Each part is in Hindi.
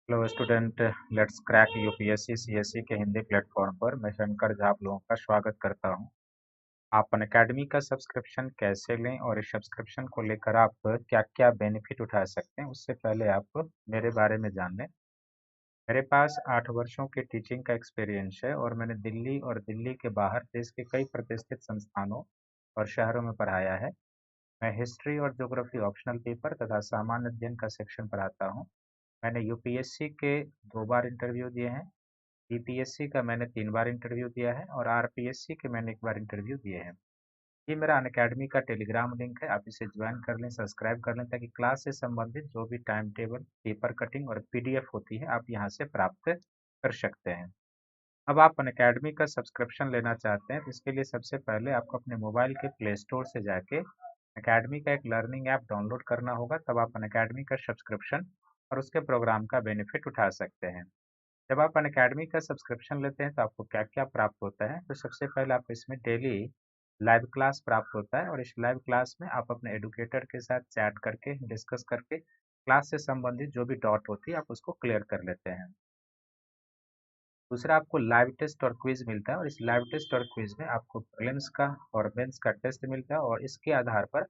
Hello student. Let's crack UPSC CSC के हिंदी प्लेटफॉर्म पर मैं शंकर झा आप लोगों का स्वागत करता हूं। आप अनअकैडमी का सब्सक्रिप्शन कैसे लें और इस सब्सक्रिप्शन को लेकर आप क्या क्या बेनिफिट उठा सकते हैं, उससे पहले आप मेरे बारे में जान लें। मेरे पास 8 वर्षों के टीचिंग का एक्सपीरियंस है और मैंने दिल्ली और दिल्ली के बाहर देश के कई प्रतिष्ठित संस्थानों और शहरों में पढ़ाया है। मैं हिस्ट्री और ज्योग्राफी ऑप्शनल पेपर तथा सामान्य अध्ययन का सेक्शन पढ़ाता हूँ। मैंने यूपीएससी के 2 बार इंटरव्यू दिए हैं। बीपीएससी का मैंने 3 बार इंटरव्यू दिया है और आरपीएससी के मैंने 1 बार इंटरव्यू दिए हैं। ये मेरा अनअकैडमी का टेलीग्राम लिंक है, आप इसे ज्वाइन कर लें, सब्सक्राइब कर लें ताकि क्लास से संबंधित जो भी टाइम टेबल, पेपर कटिंग और पीडीएफ होती है आप यहाँ से प्राप्त कर सकते हैं। अब आप अनअकैडमी का सब्सक्रिप्शन लेना चाहते हैं तो इसके लिए सबसे पहले आपको अपने मोबाइल के प्ले स्टोर से जाके अनअकैडमी का एक लर्निंग ऐप डाउनलोड करना होगा, तब आप अनअकैडमी का सब्सक्रिप्शन और उसके प्रोग्राम का बेनिफिट उठा सकते हैं। जब आप अनअकैडमी का सब्सक्रिप्शन लेते हैं तो आपको क्या-क्या प्राप्त होता है? तो सबसे पहले आपको इसमें डेली लाइव क्लास प्राप्त होता है और इस लाइव क्लास में आप अपने एडुकेटर के साथ चैट करके, डिस्कस करके क्लास से संबंधित जो भी डाउट होती है आप उसको क्लियर कर लेते हैं। दूसरा, आपको लाइव टेस्ट और क्विज मिलता है और इस लाइव टेस्ट और क्विज में आपको प्रीलिम्स का और मेंस का टेस्ट मिलता है और इसके आधार पर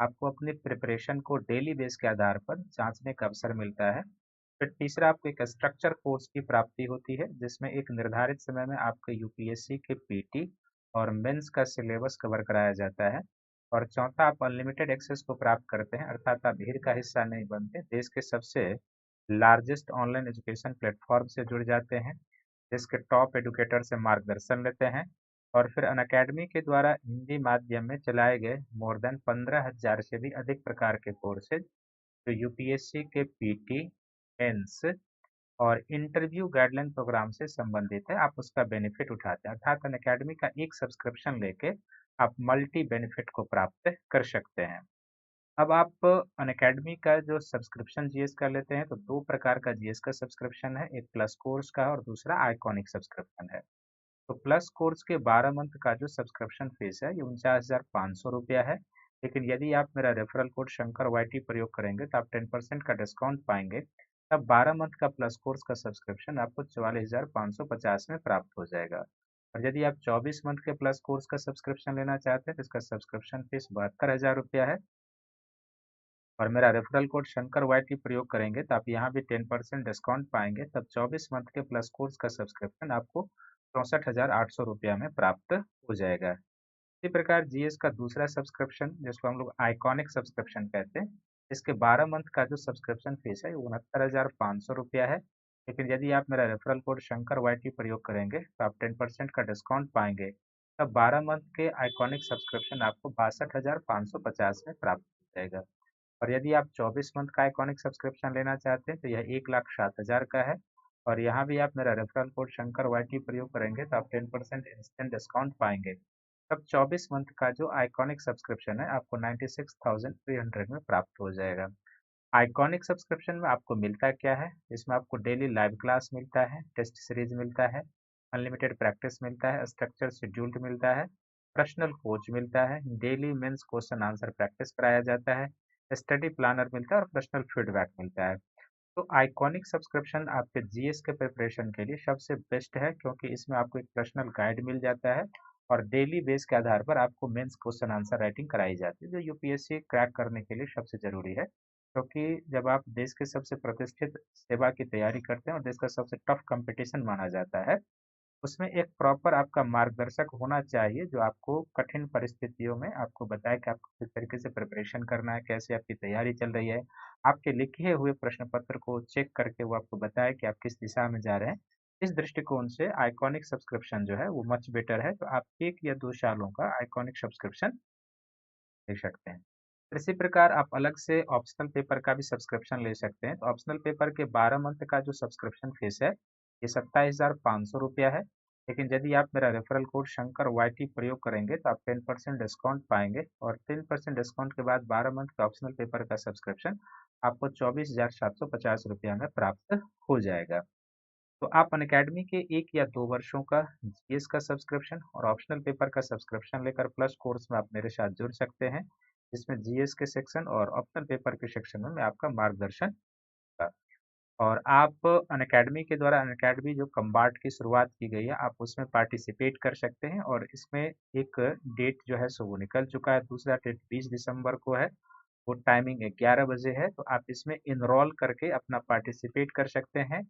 आपको अपनी प्रिपरेशन को डेली बेस के आधार पर जांचने का अवसर मिलता है। फिर तीसरा, आपको एक स्ट्रक्चर कोर्स की प्राप्ति होती है जिसमें एक निर्धारित समय में आपके यूपीएससी के पीटी और मेंस का सिलेबस कवर कराया जाता है। और चौथा, आप अनलिमिटेड एक्सेस को प्राप्त करते हैं, अर्थात आप भीड़ का हिस्सा नहीं बनते, देश के सबसे लार्जेस्ट ऑनलाइन एजुकेशन प्लेटफॉर्म से जुड़ जाते हैं, जिसके टॉप एडुकेटर से मार्गदर्शन लेते हैं। और फिर अनअकैडमी के द्वारा हिंदी माध्यम में चलाए गए मोर देन 15,000 से भी अधिक प्रकार के कोर्सेज जो यूपीएससी के पीटी, मेंस और इंटरव्यू गाइडलाइन प्रोग्राम से संबंधित है, आप उसका बेनिफिट उठाते हैं। अर्थात अनअकैडमी का एक सब्सक्रिप्शन लेके आप मल्टी बेनिफिट को प्राप्त कर सकते हैं। अब आप अनअकैडमी का जो सब्सक्रिप्शन जीएस का लेते हैं तो 2 प्रकार का जीएस का सब्सक्रिप्शन है, एक प्लस कोर्स का और दूसरा आइकॉनिक सब्सक्रिप्शन है। तो प्लस कोर्स के 12 मंथ का जो सब्सक्रिप्शन फीस है ये 49,500 रुपया है। लेकिन यदि आप मेरा रेफरल कोड शंकर वाईटी प्रयोग करेंगे तो आप 10% का डिस्काउंट पाएंगे, तब 12 मंथ का प्लस कोर्स का सब्सक्रिप्शन आपको 44,550 में प्राप्त हो जाएगा। और यदि आप 24 मंथ के प्लस कोर्स का सब्सक्रिप्शन लेना चाहते हैं तो इसका सब्सक्रिप्शन फीस 72,000 रुपया है। और मेरा रेफरल कोड शंकर वाईटी प्रयोग करेंगे तो आप यहाँ भी 10% डिस्काउंट पाएंगे, तब 24 मंथ के प्लस कोर्स का सब्सक्रिप्शन आपको 64,800 रुपया में प्राप्त हो जाएगा। इसी प्रकार जीएस का दूसरा सब्सक्रिप्शन जिसको हम लोग आइकॉनिक सब्सक्रिप्शन कहते हैं, इसके 12 मंथ का जो सब्सक्रिप्शन फीस है 69,500 रुपया है। लेकिन यदि आप मेरा रेफरल कोड शंकर वाईटी प्रयोग करेंगे तो आप 10% का डिस्काउंट पाएंगे, तब 12 मंथ के आइकॉनिक सब्सक्रिप्शन आपको 62,550 में प्राप्त हो जाएगा। और यदि आप 24 मंथ का आइकॉनिक सब्सक्रिप्शन लेना चाहते हैं तो यह 1,07,000 का है। और यहाँ भी आप मेरा रेफरल कोड शंकर वाईटी प्रयोग करेंगे तो आप 10% इंस्टेंट डिस्काउंट पाएंगे, तब 24 मंथ का जो आइकॉनिक सब्सक्रिप्शन है आपको 96,300 में प्राप्त हो जाएगा। आइकॉनिक सब्सक्रिप्शन में आपको मिलता क्या है? इसमें आपको डेली लाइव क्लास मिलता है, टेस्ट सीरीज मिलता है, अनलिमिटेड प्रैक्टिस मिलता है, स्ट्रक्चर शेड्यूल्ड मिलता है, पर्सनल कोच मिलता है, daily mains question answer practice कराया जाता है, स्टडी प्लानर मिलता है और पर्सनल फीडबैक मिलता है। तो आइकॉनिक सब्सक्रिप्शन आपके जीएस के प्रिपरेशन के लिए सबसे बेस्ट है, क्योंकि इसमें आपको एक पर्सनल गाइड मिल जाता है और डेली बेस के आधार पर आपको मेंस क्वेश्चन आंसर राइटिंग कराई जाती है, जो यूपीएससी क्रैक करने के लिए सबसे ज़रूरी है। क्योंकि जब आप देश के सबसे प्रतिष्ठित सेवा की तैयारी करते हैं और देश का सबसे टफ कंपटीशन माना जाता है, उसमें एक प्रॉपर आपका मार्गदर्शक होना चाहिए जो आपको कठिन परिस्थितियों में आपको बताए कि आपको किस तरीके से प्रिपरेशन करना है, कैसे आपकी तैयारी चल रही है। आपके लिखे हुए प्रश्न पत्र को चेक करके वो आपको बताए कि आप किस दिशा में जा रहे हैं। इस दृष्टिकोण से आइकॉनिक सब्सक्रिप्शन जो है वो मच बेटर है, तो आप 1 या 2 सालों का आइकॉनिक सब्सक्रिप्शन ले सकते हैं। फिर इसी प्रकार आप अलग से ऑप्शनल पेपर का भी सब्सक्रिप्शन ले सकते हैं। तो ऑप्शनल पेपर के 12 मंथ का जो सब्सक्रिप्शन फीस है ये 27,500 रुपया है। लेकिन यदि आप मेरा रेफरल कोड शंकर वाईटी प्रयोग करेंगे तो आप 10% डिस्काउंट पाएंगे और 10% डिस्काउंट के बाद 12 मंथ का ऑप्शनल पेपर का सब्सक्रिप्शन आपको 24,750 रुपया में प्राप्त हो जाएगा। तो आप अनअकैडमी के 1 या 2 वर्षों का जीएस का सब्सक्रिप्शन और ऑप्शनल पेपर का सब्सक्रिप्शन लेकर प्लस कोर्स में आप मेरे साथ जुड़ सकते हैं, जिसमें जीएस के सेक्शन और ऑप्शनल पेपर के सेक्शन में मैं आपका मार्गदर्शन करूंगा। और आप अनअकैडमी के द्वारा अनअकैडमी जो कम्बाट की शुरुआत की गई है, आप उसमें पार्टिसिपेट कर सकते हैं और इसमें एक डेट जो है सो वो निकल चुका है। दूसरा डेट 20 दिसंबर को है, वो टाइमिंग 11 बजे है, तो आप इसमें इनरोल करके अपना पार्टिसिपेट कर सकते हैं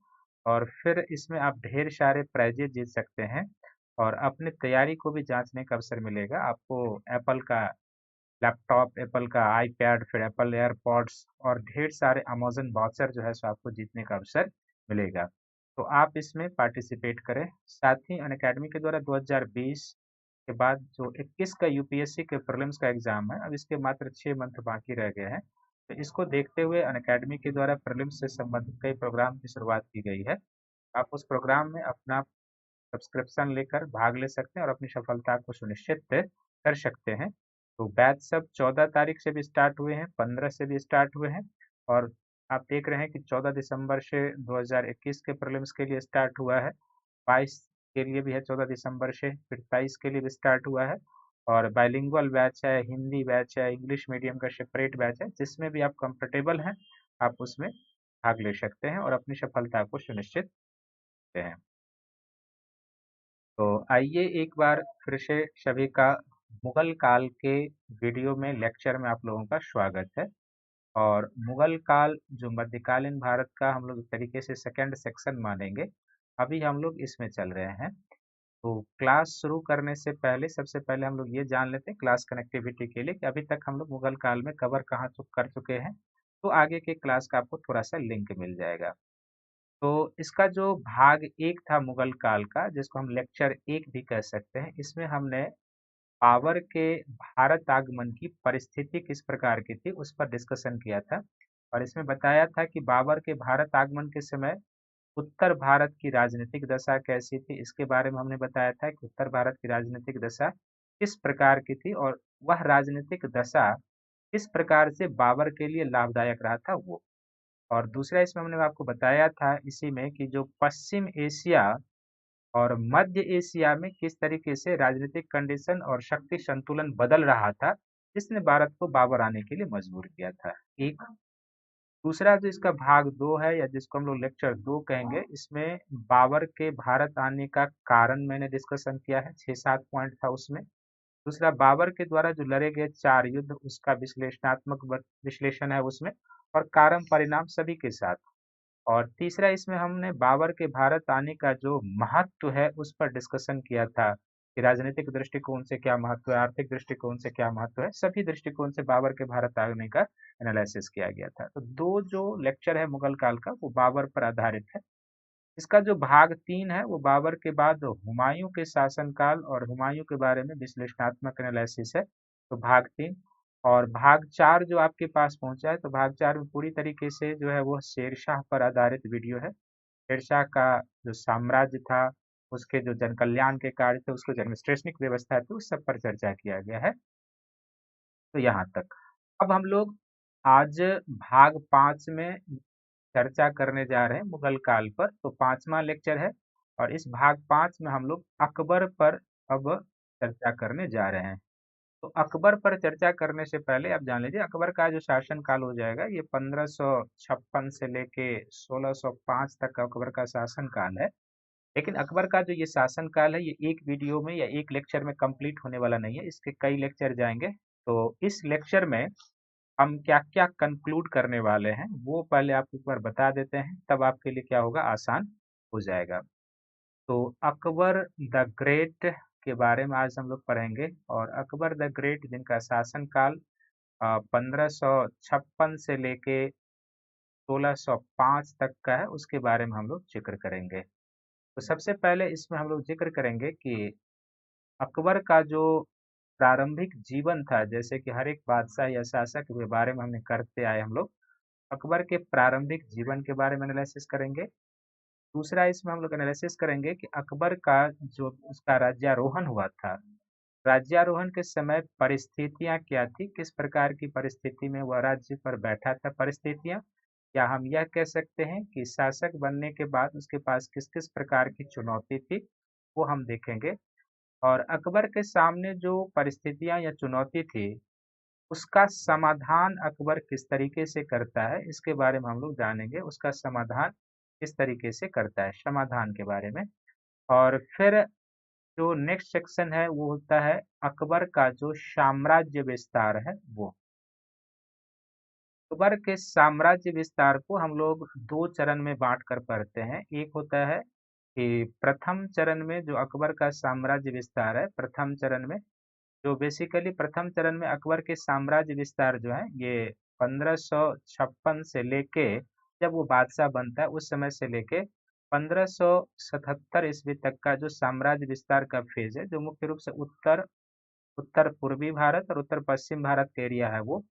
और फिर इसमें आप ढेर सारे प्राइजेज जीत सकते हैं और अपनी तैयारी को भी जांचने का अवसर मिलेगा। आपको एप्पल का लैपटॉप, एप्पल का आईपैड, फिर एप्पल एयरपॉड्स और ढेर सारे अमेज़न वाउचर जो है सो आपको जीतने का अवसर मिलेगा। तो आप इसमें पार्टिसिपेट करें। साथ ही अनअकैडमी के द्वारा 2020 के बाद जो 21 का यूपीएससी के प्रीलिम्स का एग्ज़ाम है, अब इसके मात्र 6 मंथ बाकी रह गए हैं। तो इसको देखते हुए अनअकैडमी के द्वारा प्रीलिम्स से संबंधित कई प्रोग्राम की शुरुआत की गई है। आप उस प्रोग्राम में अपना सब्सक्रिप्शन लेकर भाग ले सकते हैं और अपनी सफलता को सुनिश्चित कर सकते हैं। तो बैच सब 14 तारीख से भी स्टार्ट हुए हैं, 15 से भी स्टार्ट हुए हैं और आप देख रहे हैं कि 14 दिसंबर से 2021 के प्रीलिम्स के लिए स्टार्ट हुआ है, 22 के लिए भी है 14 दिसंबर से, फिर 23 के लिए भी स्टार्ट हुआ है और बाइलिंगुअल बैच है, हिंदी बैच है, इंग्लिश मीडियम का सेपरेट बैच है, जिसमें भी आप कंफर्टेबल हैं, आप उसमें भाग ले सकते हैं और अपनी सफलता को सुनिश्चित करते हैं। तो आइए एक बार फिर से सभी का मुगल काल के वीडियो में लेक्चर में आप लोगों का स्वागत है। और मुगल काल जो मध्यकालीन भारत का हम लोग एक तरीके से सेकंड सेक्शन मानेंगे, अभी हम लोग इसमें चल रहे हैं। तो क्लास शुरू करने से पहले सबसे पहले हम लोग ये जान लेते हैं क्लास कनेक्टिविटी के लिए कि अभी तक हम लोग मुगल काल में कवर कहाँ कर चुके हैं। तो आगे के क्लास का आपको थोड़ा सा लिंक मिल जाएगा। तो इसका जो भाग एक था मुगल काल का, जिसको हम लेक्चर एक भी कह सकते हैं, इसमें हमने बाबर के भारत आगमन की परिस्थिति किस प्रकार की थी उस पर डिस्कशन किया था और इसमें बताया था कि बाबर के भारत आगमन के समय उत्तर भारत की राजनीतिक दशा कैसी थी, इसके बारे में हमने बताया था कि उत्तर भारत की राजनीतिक दशा किस प्रकार की थी और वह राजनीतिक दशा किस प्रकार से बाबर के लिए लाभदायक रहा था वो। और दूसरा इसमें हमने आपको बताया था इसी में कि जो पश्चिम एशिया और मध्य एशिया में किस तरीके से राजनीतिक कंडीशन और शक्ति संतुलन बदल रहा था, जिसने भारत को बाबर आने के लिए मजबूर किया था। एक दूसरा जो इसका भाग दो है या जिसको हम लोग लेक्चर दो कहेंगे, इसमें बाबर के भारत आने का कारण मैंने डिस्कशन किया है, 6-7 पॉइंट था उसमें। दूसरा बाबर के द्वारा जो लड़े गए 4 युद्ध उसका विश्लेषणात्मक विश्लेषण है उसमें और कारण परिणाम सभी के साथ। और तीसरा इसमें हमने बाबर के भारत आने का जो महत्व है उस पर डिस्कशन किया था कि राजनीतिक दृष्टिकोण से क्या महत्व है, आर्थिक दृष्टिकोण से क्या महत्व है, सभी दृष्टिकोण से बाबर के भारत आने का एनालिसिस किया गया था। तो दो जो लेक्चर है मुगल काल का वो बाबर पर आधारित है। इसका जो भाग तीन है वो बाबर के बाद हुमायूं के शासनकाल और हुमायूं के बारे में विश्लेषणात्मक एनालिसिस है, तो भाग तीन। और भाग चार जो आपके पास पहुंचा है, तो भाग चार में पूरी तरीके से जो है वो शेरशाह पर आधारित वीडियो है। शेरशाह का जो साम्राज्य था, उसके जो जन कल्याण के कार्य थे, उसकी जो एडमिनिस्ट्रेशनिक व्यवस्था थी, उस सब पर चर्चा किया गया है। तो यहाँ तक। अब हम लोग आज भाग पांच में चर्चा करने जा रहे हैं मुगल काल पर। तो पांचवा लेक्चर है और इस भाग पांच में हम लोग अकबर पर अब चर्चा करने जा रहे हैं। तो अकबर पर चर्चा करने से पहले आप जान लीजिए अकबर का जो शासन काल हो जाएगा ये 1556 से लेके 1605 तक का अकबर का शासन काल है। लेकिन अकबर का जो ये शासन काल है ये एक वीडियो में या एक लेक्चर में कंप्लीट होने वाला नहीं है, इसके कई लेक्चर जाएंगे। तो इस लेक्चर में हम क्या-क्या कंक्लूड करने वाले हैं वो पहले आपको एक बार बता देते हैं, तब आपके लिए क्या होगा आसान हो जाएगा। तो अकबर द ग्रेट के बारे में आज हम लोग पढ़ेंगे और अकबर द ग्रेट जिनका शासन काल 1556 से लेके 1605 तक का है उसके बारे में हम लोग जिक्र करेंगे। तो सबसे पहले इसमें हम लोग जिक्र करेंगे कि अकबर का जो प्रारंभिक जीवन था, जैसे कि हर एक बादशाह या शासक के बारे में हमने करते आए हम लोग, अकबर के प्रारंभिक जीवन के बारे में एनालिसिस करेंगे। दूसरा इसमें हम लोग एनालिसिस करेंगे कि अकबर का जो उसका राज्यारोहण हुआ था, राज्यारोहण के समय परिस्थितियां क्या थी, किस प्रकार की परिस्थिति में वह राज्य पर बैठा था। परिस्थितियां या हम यह कह सकते हैं कि शासक बनने के बाद उसके पास किस किस प्रकार की चुनौती थी, वो हम देखेंगे। और अकबर के सामने जो परिस्थितियां या चुनौती थी उसका समाधान अकबर किस तरीके से करता है, इसके बारे में हम लोग जानेंगे। उसका समाधान किस तरीके से करता है, समाधान के बारे में। और फिर जो नेक्स्ट सेक्शन है वो होता है अकबर का जो साम्राज्य विस्तार है वो। अकबर के साम्राज्य विस्तार को हम लोग दो चरण में बांट कर पढ़ते हैं। एक होता है कि प्रथम चरण में जो अकबर का साम्राज्य विस्तार है, प्रथम चरण में जो बेसिकली प्रथम चरण में अकबर के साम्राज्य विस्तार जो है ये 1556 से लेके जब वो बादशाह बनता है उस समय से लेके 1577 ईस्वी तक का जो साम्राज्य विस्तार का फेज है, जो मुख्य रूप से उत्तर उत्तर पूर्वी भारत और उत्तर पश्चिम भारत का एरिया है वो।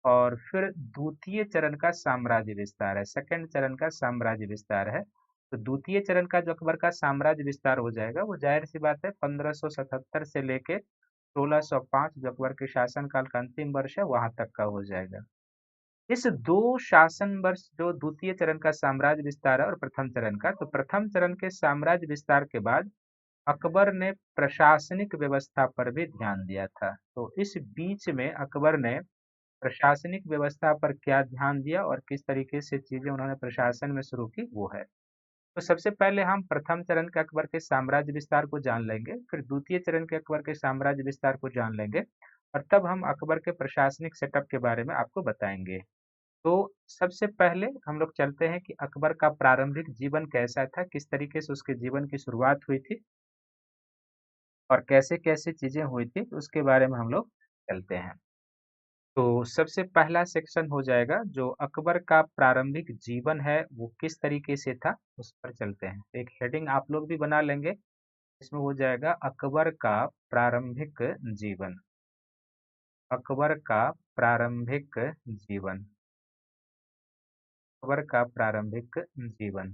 और फिर द्वितीय चरण का साम्राज्य विस्तार है, सेकंड चरण का साम्राज्य विस्तार है। तो द्वितीय चरण का जो अकबर का साम्राज्य विस्तार हो जाएगा वो जाहिर सी बात है 1577 से लेके 1605 जो अकबर के शासनकाल का अंतिम वर्ष है वहां तक का हो जाएगा। इस दो शासन वर्ष जो द्वितीय चरण का साम्राज्य विस्तार है और प्रथम चरण का, तो प्रथम चरण के साम्राज्य विस्तार के बाद अकबर ने प्रशासनिक व्यवस्था पर भी ध्यान दिया था। तो इस बीच में अकबर ने प्रशासनिक व्यवस्था पर क्या ध्यान दिया और किस तरीके से चीजें उन्होंने प्रशासन में शुरू की वो है। तो सबसे पहले हम प्रथम चरण के अकबर के साम्राज्य विस्तार को जान लेंगे, फिर द्वितीय चरण के अकबर के साम्राज्य विस्तार को जान लेंगे, और तब हम अकबर के प्रशासनिक सेटअप के बारे में आपको बताएंगे। तो सबसे पहले हम लोग चलते हैं कि अकबर का प्रारंभिक जीवन कैसा था, किस तरीके से उसके जीवन की शुरुआत हुई थी और कैसे कैसे चीजें हुई थी, तो उसके बारे में हम लोग चलते हैं। तो सबसे पहला सेक्शन हो जाएगा जो अकबर का प्रारंभिक जीवन है वो किस तरीके से था, उस पर चलते हैं। एक हेडिंग आप लोग भी बना लेंगे, इसमें हो जाएगा अकबर का प्रारंभिक जीवन। अकबर का प्रारंभिक जीवन। अकबर का प्रारंभिक जीवन।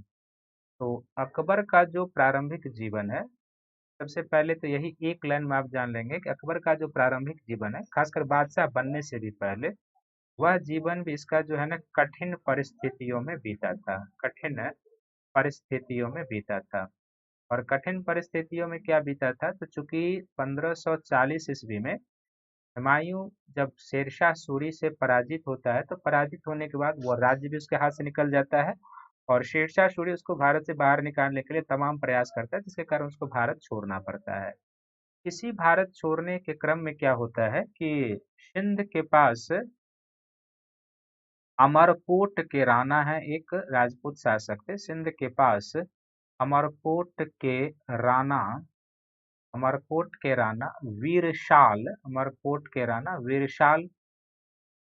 तो अकबर का जो प्रारंभिक जीवन है, सबसे पहले तो यही एक लाइन में आप जान लेंगे कि अकबर का जो प्रारंभिक जीवन है, खासकर बादशाह बनने से भी पहले, वह जीवन भी इसका जो है ना कठिन परिस्थितियों में बीता था। कठिन परिस्थितियों में बीता था। और कठिन परिस्थितियों में क्या बीता था, तो चूंकि 1540 ईस्वी में हुमायूं जब शेरशाह सूरी से पराजित होता है, तो पराजित होने के बाद वो राज्य भी उसके हाथ से निकल जाता है और शेरशाह सूरी उसको भारत से बाहर निकालने के लिए तमाम प्रयास करता है, जिसके कारण उसको भारत छोड़ना पड़ता है। इसी भारत छोड़ने के क्रम में क्या होता है कि सिंध के पास अमरकोट के राणा है, एक राजपूत शासक थे सिंध के पास। अमरकोट के राणा अमरकोट के राणा वीरशाल अमरकोट के राणा वीरशाल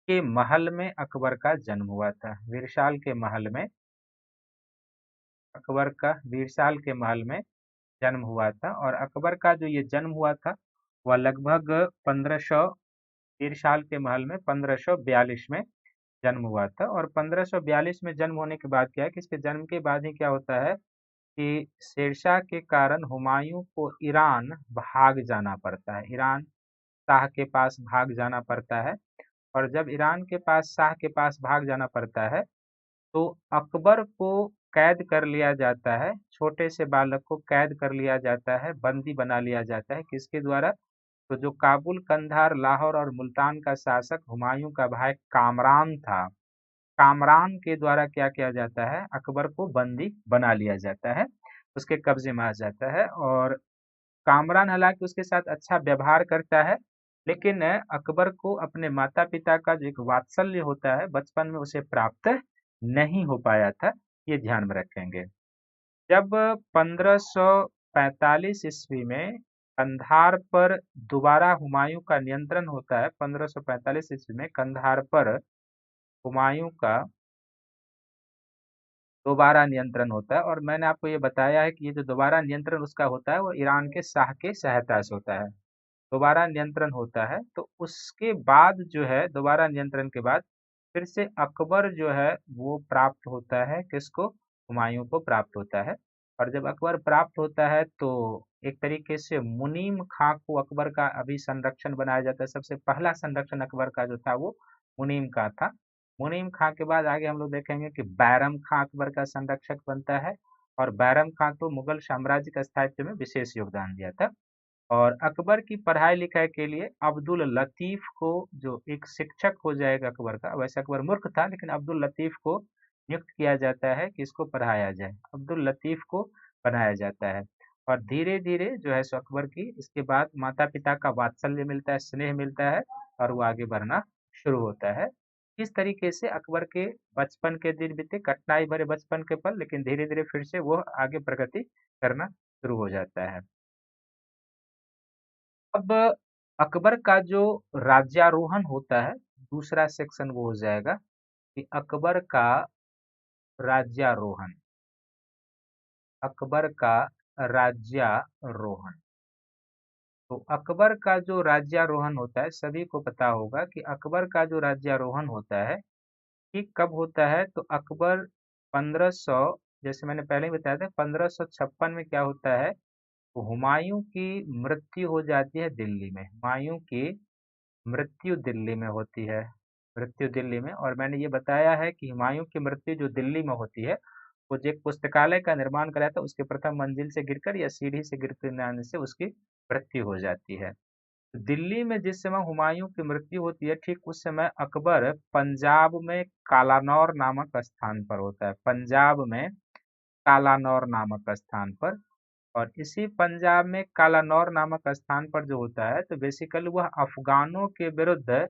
के महल में अकबर का जन्म हुआ था। वीरशाल के महल में अकबर का वीरशाल के महल में जन्म हुआ था। और अकबर का जो ये जन्म हुआ था वह लगभग 1500 वीरशाल के महल में 1542 में जन्म हुआ था। और 1542 में जन्म होने के बाद क्या है कि इसके जन्म के बाद ही क्या होता है कि शेरशाह के कारण हुमायूं को ईरान भाग जाना पड़ता है। ईरान शाह के पास भाग जाना पड़ता है। और जब ईरान के पास शाह के पास भाग जाना पड़ता है तो अकबर को कैद कर लिया जाता है। छोटे से बालक को कैद कर लिया जाता है, बंदी बना लिया जाता है। किसके द्वारा, तो जो काबुल, कंधार, लाहौर और मुल्तान का शासक हुमायूं का भाई कामरान था, कामरान के द्वारा क्या किया जाता है, अकबर को बंदी बना लिया जाता है, उसके कब्जे में आ जाता है। और कामरान हालांकि उसके साथ अच्छा व्यवहार करता है, लेकिन अकबर को अपने माता पिता का जो एक वात्सल्य होता है बचपन में उसे प्राप्त नहीं हो पाया था, ये ध्यान में रखेंगे। जब 1545 ईस्वी में कंधार पर दोबारा हुमायूं का नियंत्रण होता है, 1545 ईस्वी में कंधार पर हुमायूं का दोबारा नियंत्रण होता है। और मैंने आपको ये बताया है कि ये जो दोबारा नियंत्रण उसका होता है वो ईरान के शाह के सहायता से होता है। दोबारा नियंत्रण होता है तो उसके बाद जो है, दोबारा नियंत्रण के बाद फिर से अकबर जो है वो प्राप्त होता है, किसको, हुमायूं को प्राप्त होता है। और जब अकबर प्राप्त होता है तो एक तरीके से मुनीम खां को अकबर का अभी संरक्षण बनाया जाता है। सबसे पहला संरक्षण अकबर का जो था वो मुनीम का था। मुनीम खां के बाद आगे हम लोग देखेंगे कि बैरम खां अकबर का संरक्षक बनता है। और बैरम खां तो मुगल साम्राज्य के स्थायित्व में विशेष योगदान दिया था। और अकबर की पढ़ाई लिखाई के लिए अब्दुल लतीफ को, जो एक शिक्षक हो जाएगा अकबर का, वैसे अकबर मूर्ख था लेकिन अब्दुल लतीफ को नियुक्त किया जाता है कि इसको पढ़ाया जाए, अब्दुल लतीफ को बनाया जाता है। और धीरे धीरे जो है सो अकबर की इसके बाद माता पिता का वात्सल्य मिलता है, स्नेह मिलता है और वो आगे बढ़ना शुरू होता है। इस तरीके से अकबर के बचपन के दिन बीते, कठिनाई भरे बचपन के पल, लेकिन धीरे धीरे फिर से वो आगे प्रगति करना शुरू हो जाता है। अब अकबर का जो राज्यारोहण होता है, दूसरा सेक्शन वो हो जाएगा कि अकबर का राज्यारोहण, अकबर का राज्यारोहण। तो अकबर का जो राज्यारोहण होता है, सभी को पता होगा कि अकबर का जो राज्यारोहण होता है ये कब होता है। तो अकबर 1500, जैसे मैंने पहले ही बताया था, 1556 में क्या होता है, तो हुमायूं की मृत्यु हो जाती है दिल्ली में। हुमायूं की मृत्यु दिल्ली में होती है, मृत्यु दिल्ली में। और मैंने ये बताया है कि हुमायूं की मृत्यु जो दिल्ली में होती है, वो जो एक पुस्तकालय का निर्माण कराया था उसके प्रथम मंजिल से गिरकर या सीढ़ी से गिरने से उसकी मृत्यु हो जाती है। दिल्ली में जिस समय हुमायूं की मृत्यु होती है, ठीक उस समय अकबर पंजाब में कालानौर नामक स्थान पर होता है, पंजाब में कालानौर नामक स्थान पर। और इसी पंजाब में कालानौर नामक स्थान पर जो होता है, तो बेसिकली वह अफगानों के विरुद्ध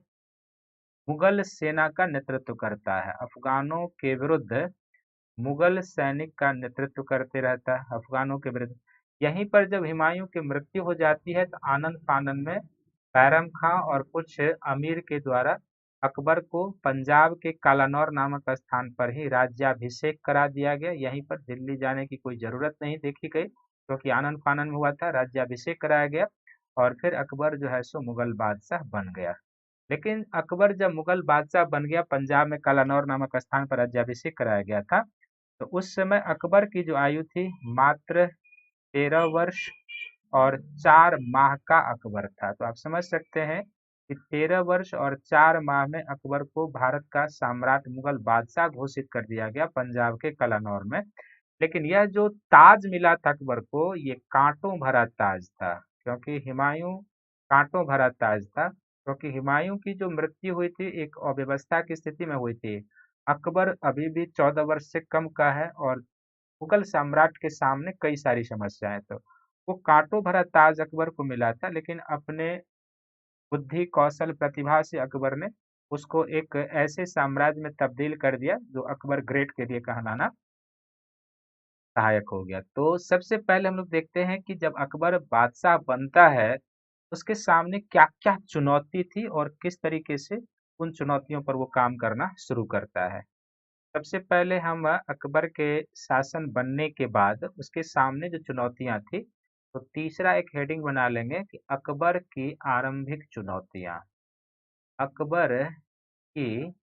मुगल सेना का नेतृत्व करता है, अफगानों के विरुद्ध मुगल सैनिक का नेतृत्व करते रहता है, अफगानों के विरुद्ध। यहीं पर जब हुमायूं की मृत्यु हो जाती है, तो आनंद फानन में बैरम खां और कुछ अमीर के द्वारा अकबर को पंजाब के कालानौर नामक स्थान पर ही राज्याभिषेक करा दिया गया। यहीं पर दिल्ली जाने की कोई जरूरत नहीं देखी गई, क्योंकि आनंद फानन में हुआ था, राज्याभिषेक कराया गया और फिर अकबर जो है सो मुगल बादशाह बन गया। लेकिन अकबर जब मुगल बादशाह बन गया, पंजाब में कालानौर नामक स्थान पर राज्याभिषेक कराया गया था, तो उस समय अकबर की जो आयु थी मात्र 13 वर्ष और 4 माह का अकबर था। तो आप समझ सकते हैं कि 13 वर्ष और 4 माह में अकबर को भारत का सम्राट, मुगल बादशाह घोषित कर दिया गया पंजाब के कलानौर में। लेकिन यह जो ताज मिला था अकबर को, ये कांटों भरा ताज था, क्योंकि हुमायूं कांटों भरा ताज था, क्योंकि हुमायूं की जो मृत्यु हुई थी एक अव्यवस्था की स्थिति में हुई थी। अकबर अभी भी 14 वर्ष से कम का है और मुगल सम्राट के सामने कई सारी समस्याएं। तो वो कांटों भरा ताज अकबर को मिला था, लेकिन अपने बुद्धि, कौशल, प्रतिभा से अकबर ने उसको एक ऐसे साम्राज्य में तब्दील कर दिया जो अकबर ग्रेट के लिए कहलाना सहायक हो गया। तो सबसे पहले हम लोग देखते हैं कि जब अकबर बादशाह बनता है, उसके सामने क्या-क्या चुनौती थी और किस तरीके से उन चुनौतियों पर वो काम करना शुरू करता है। सबसे पहले हम अकबर के शासन बनने के बाद उसके सामने जो चुनौतियां थी, तो तीसरा एक हेडिंग बना लेंगे कि अकबर की आरंभिक चुनौतियां। अकबर की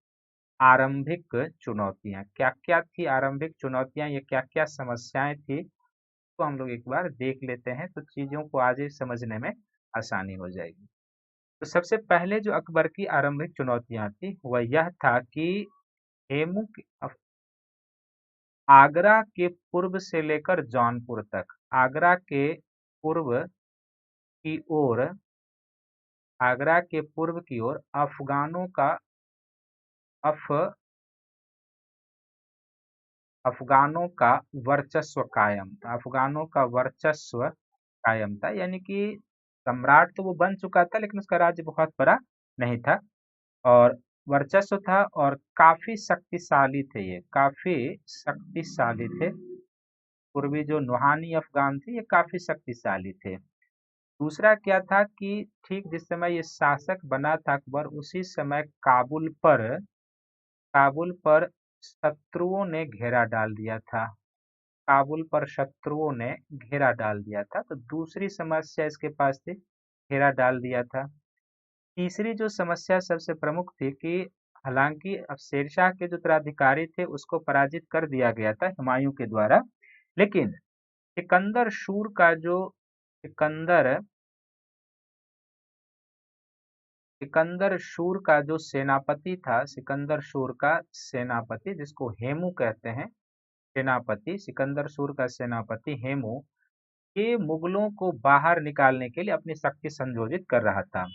आरंभिक चुनौतियां क्या क्या थी, आरंभिक चुनौतियां, ये क्या क्या समस्याएं थी, तो हम लोग एक बार देख लेते हैं, तो चीजों को आगे समझने में आसानी हो जाएगी। तो सबसे पहले जो अकबर की आरंभिक चुनौतियां थी वह यह था कि हेमू आगरा के पूर्व से लेकर जौनपुर तक, आगरा के पूर्व की ओर, आगरा के पूर्व की ओर अफ अफगानों का वर्चस्व कायम था, अफगानों का वर्चस्व कायम था। यानी कि सम्राट तो वो बन चुका था लेकिन उसका राज्य बहुत बड़ा नहीं था और वर्चस्व था और काफी शक्तिशाली थे, ये काफी शक्तिशाली थे। पूर्वी जो नुहानी अफगान थे ये काफी शक्तिशाली थे। दूसरा क्या था कि ठीक जिस समय ये शासक बना था अकबर, उसी समय काबुल पर शत्रुओं ने घेरा डाल दिया था, काबुल पर शत्रुओं ने घेरा डाल दिया था। तो दूसरी समस्या इसके पास थी, घेरा डाल दिया था। तीसरी जो समस्या सबसे प्रमुख थी कि हालांकि अब शेरशाह के जो उत्तराधिकारी थे उसको पराजित कर दिया गया था हुमायूं के द्वारा, लेकिन सिकंदर सूर का जो सिकंदर सिकंदर सूर का जो सेनापति था, सिकंदर सूर का सेनापति जिसको हेमू कहते हैं, सेनापति सिकंदर सूर का सेनापति हेमू, ये मुगलों को बाहर निकालने के लिए अपनी शक्ति संयोजित कर रहा था।